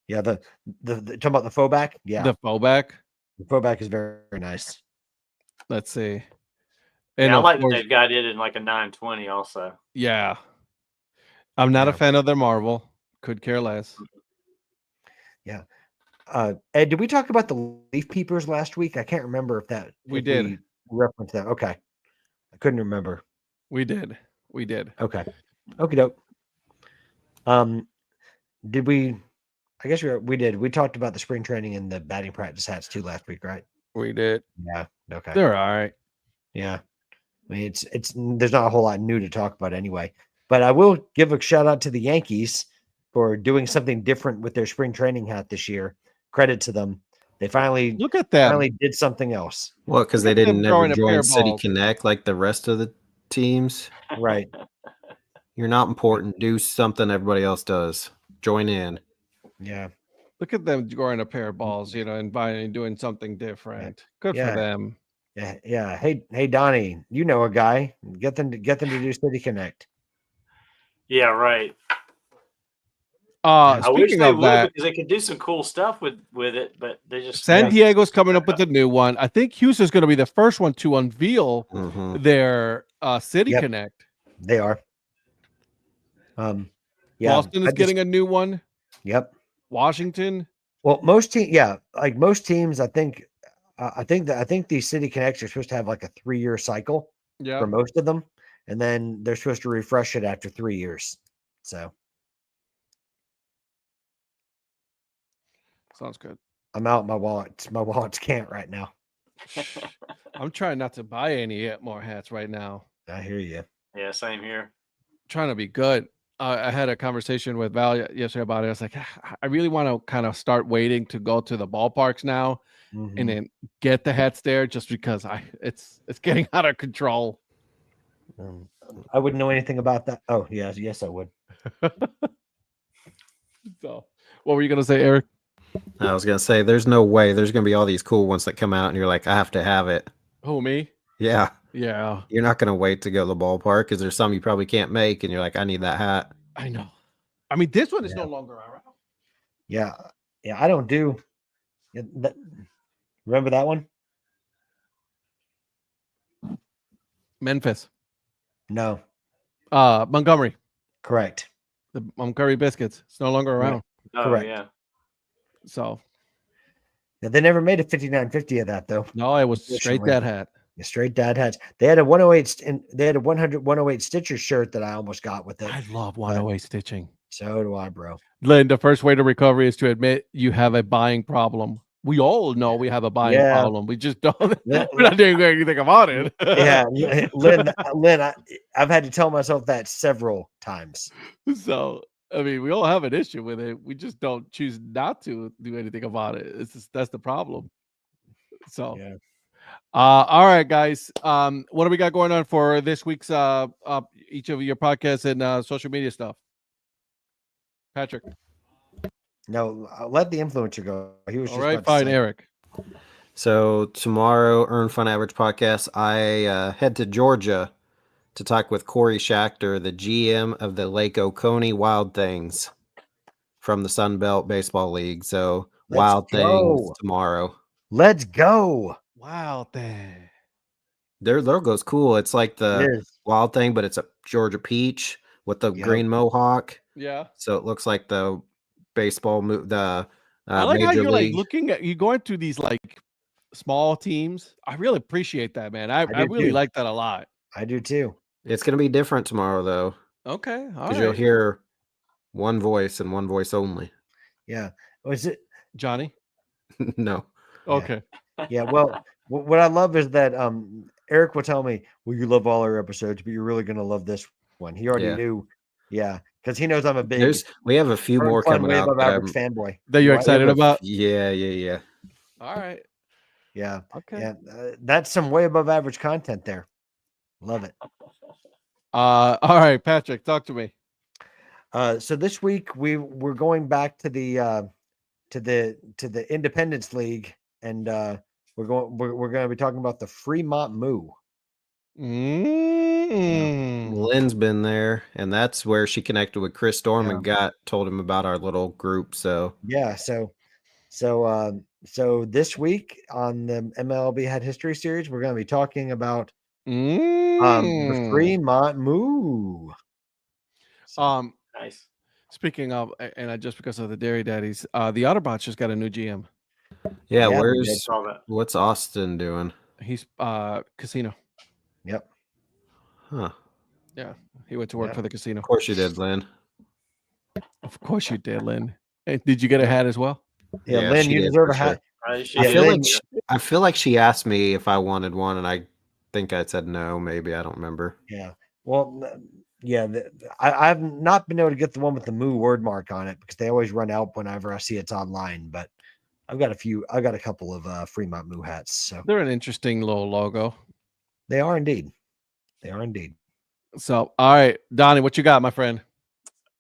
Yeah, the talking about the faux back. Yeah, The faux back. the faux back is very, very nice. Let's see. And I of like that course- they've got it in like a 920 also. Yeah. I'm not a Yeah. fan of their Marvel. Could care less. Ed, did we talk about the leaf peepers last week? I can't remember if We did. referenced that. Okay, I couldn't remember. We did. Okay, okie doke. Did we? I guess we did. We talked about the spring training and the batting practice hats too last week, right? We did. Yeah. Okay. They're all right. Yeah. I mean, it's there's not a whole lot new to talk about anyway. But I will give a shout out to the Yankees for doing something different with their spring training hat this year. Credit to them. They finally Look at them. did something else. Well, because Look they at them didn't throwing never a pair join of City balls. Connect like the rest of the teams. Right. You're not important. Do something everybody else does. Join in. Yeah. Look at them scoring a pair of balls, and doing something different. Good Yeah. for them. Yeah. Yeah. Hey, Donnie, you know a guy. Get them to do City Connect. Yeah, right. I wish Speaking they of would that, because they could do some cool stuff with it, but they just San Diego's coming up with a new one. I think Houston's going to be the first one to unveil their City Yep. Connect. They are. Yeah. Boston is getting a new one. Yep. Washington. Well, most teams, I think these City Connects are supposed to have like a 3-year cycle Yeah. for most of them, and then they're supposed to refresh it after 3 years. So Sounds good. I'm out. My wallet's can't right now. I'm trying not to buy any more hats right now. I hear you. Yeah, same here. Trying to be good. I had a conversation with Val yesterday about it. I was like, I really want to kind of start waiting to go to the ballparks now and then get the hats there, just because it's getting out of control. I wouldn't know anything about that. Oh, yes, I would. So, what were you gonna say, Eric? I was gonna say, there's no way there's gonna be all these cool ones that come out, and you're like, I have to have it. Who, me? Yeah. Yeah. You're not gonna wait to go to the ballpark because there's some you probably can't make, and you're like, I need that hat. I know. I mean, this one is no longer around. Yeah. I don't do. Remember that one? Memphis. No. Montgomery. Correct. The Montgomery Biscuits. It's no longer around. Oh, Correct. yeah. So Yeah, they never made a 5950 of that though. no, it was straight Dad Hat. Straight Dad Hats. They had a 108 and they had a 108 Stitcher shirt that I almost got with it. I love 108 stitching. So do I, bro. Lynn, the first way to recover is to admit you have a buying problem. We all know we have a buying problem. We just don't. We're not doing anything about it. Yeah, Lynn, I've had to tell myself that several times. So, I mean, we all have an issue with it. We just don't choose not to do anything about it. That's the problem. So, Yeah. All right, guys. What do we got going on for this week's each of your podcasts and social media stuff? Patrick. No, I'll let the influencer go. He was All just right, about to fine, say- Eric. So tomorrow, Earn Fun Average podcast, I head to Georgia to talk with Corey Schachter, the GM of the Lake Oconee Wild Things from the Sun Belt Baseball League. So Let's Wild go. Things tomorrow. Let's go. Wow, dang. Their logo's cool. It's like It the is. Wild Thing, but it's a Georgia peach with the Yep. green mohawk. Yeah. So it looks like the baseball I like how Major you're League. like looking at you going to these like small teams. I really appreciate that, man. I do really too. like that a lot. I do too. It's going to be different tomorrow, though, Okay. All because you'll right. hear one voice and one voice only. Yeah. Was it? Johnny. No. Yeah. Okay. Yeah. Well, what I love is that Eric will tell me, "Well, you love all our episodes, but you're really going to love this one." He already Yeah. knew. Yeah, because he knows I'm a big. We have a few more coming out. Above that average I'm- fanboy. That you're Right? excited about? Yeah. All right. Yeah. Okay. Yeah. That's some way above average content there. Love it. All right, Patrick, talk to me. So this week we're going back to the Independence League, and we're going to be talking about the Fremont Moo. Lynn's been there, and that's where she connected with Chris Storm and told him about our little group. So yeah, so this week on the MLB Hat History Series, we're going to be talking about the Fremont Moo. So, Nice. Speaking of, and just because of the Dairy Daddies, the Otterbots just got a new GM. yeah, Yeah, what's Austin doing? He's casino. yep. Huh? Yeah, he went to work Yeah. for the casino. Of course you did, Lynn. Of course you did, Lynn. Hey, did you get a hat as well? Yeah, Yeah, Lynn, she you did, deserve for a hat. She I did. feel Lynn- like I feel like she asked me if I wanted one, and I think I said no. Maybe I don't remember. Yeah. Well, yeah. I've not been able to get the one with the Moo word mark on it because they always run out whenever I see it's online. But I've got a couple of Fremont Moo hats. So They're an interesting little logo. they are indeed. They are indeed. So, all right, Donnie, what you got, my friend?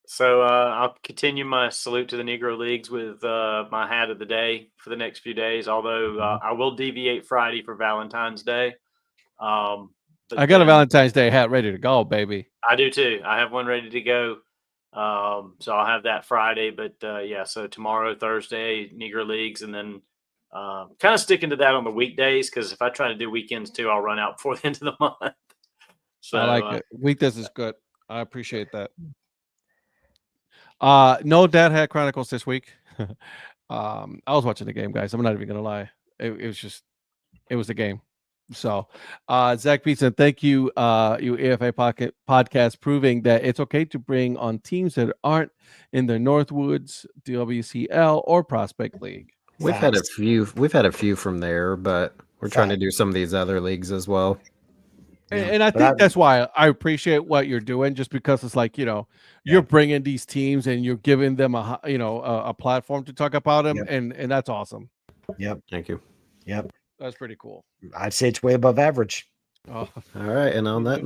So I'll continue my salute to the Negro Leagues with my hat of the day for the next few days. Although I will deviate Friday for Valentine's Day. But I got a then- Valentine's Day hat ready to go, baby. I do too. I have one ready to go. So I'll have that Friday. But yeah, so tomorrow, Thursday, Negro Leagues, and then kind of sticking to that on the weekdays, because if I try to do weekends too, I'll run out before the end of the month. So I like it. Weekdays is good. I appreciate that. No Dad Hat Chronicles this week. I was watching the game, guys. I'm not even gonna lie. It was the game. So Zach Beeson, thank you, you AFA podcast, proving that it's okay to bring on teams that aren't in the Northwoods, WCL, or Prospect League. We've had a few from there, but we're trying to do some of these other leagues as well. And I think that's why I appreciate what you're doing, just because it's like, you're bringing these teams and you're giving them a platform to talk about them. And that's awesome. Yep. Thank you. Yep. That's pretty cool. I'd say it's way above average. Oh. All right. And on that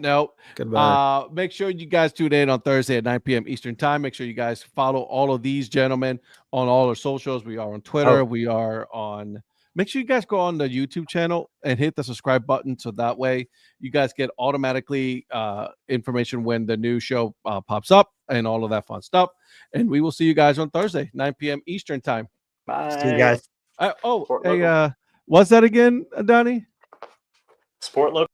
note, goodbye. Make sure you guys tune in on Thursday at 9 p.m. Eastern time. Make sure you guys follow all of these gentlemen on all our socials. We are on Twitter. We are on. Make sure you guys go on the YouTube channel and hit the subscribe button, so that way you guys get automatically information when the new show pops up and all of that fun stuff. And we will see you guys on Thursday, 9 p.m. Eastern time. Bye. See you guys. What's that again, Donnie? Sport local.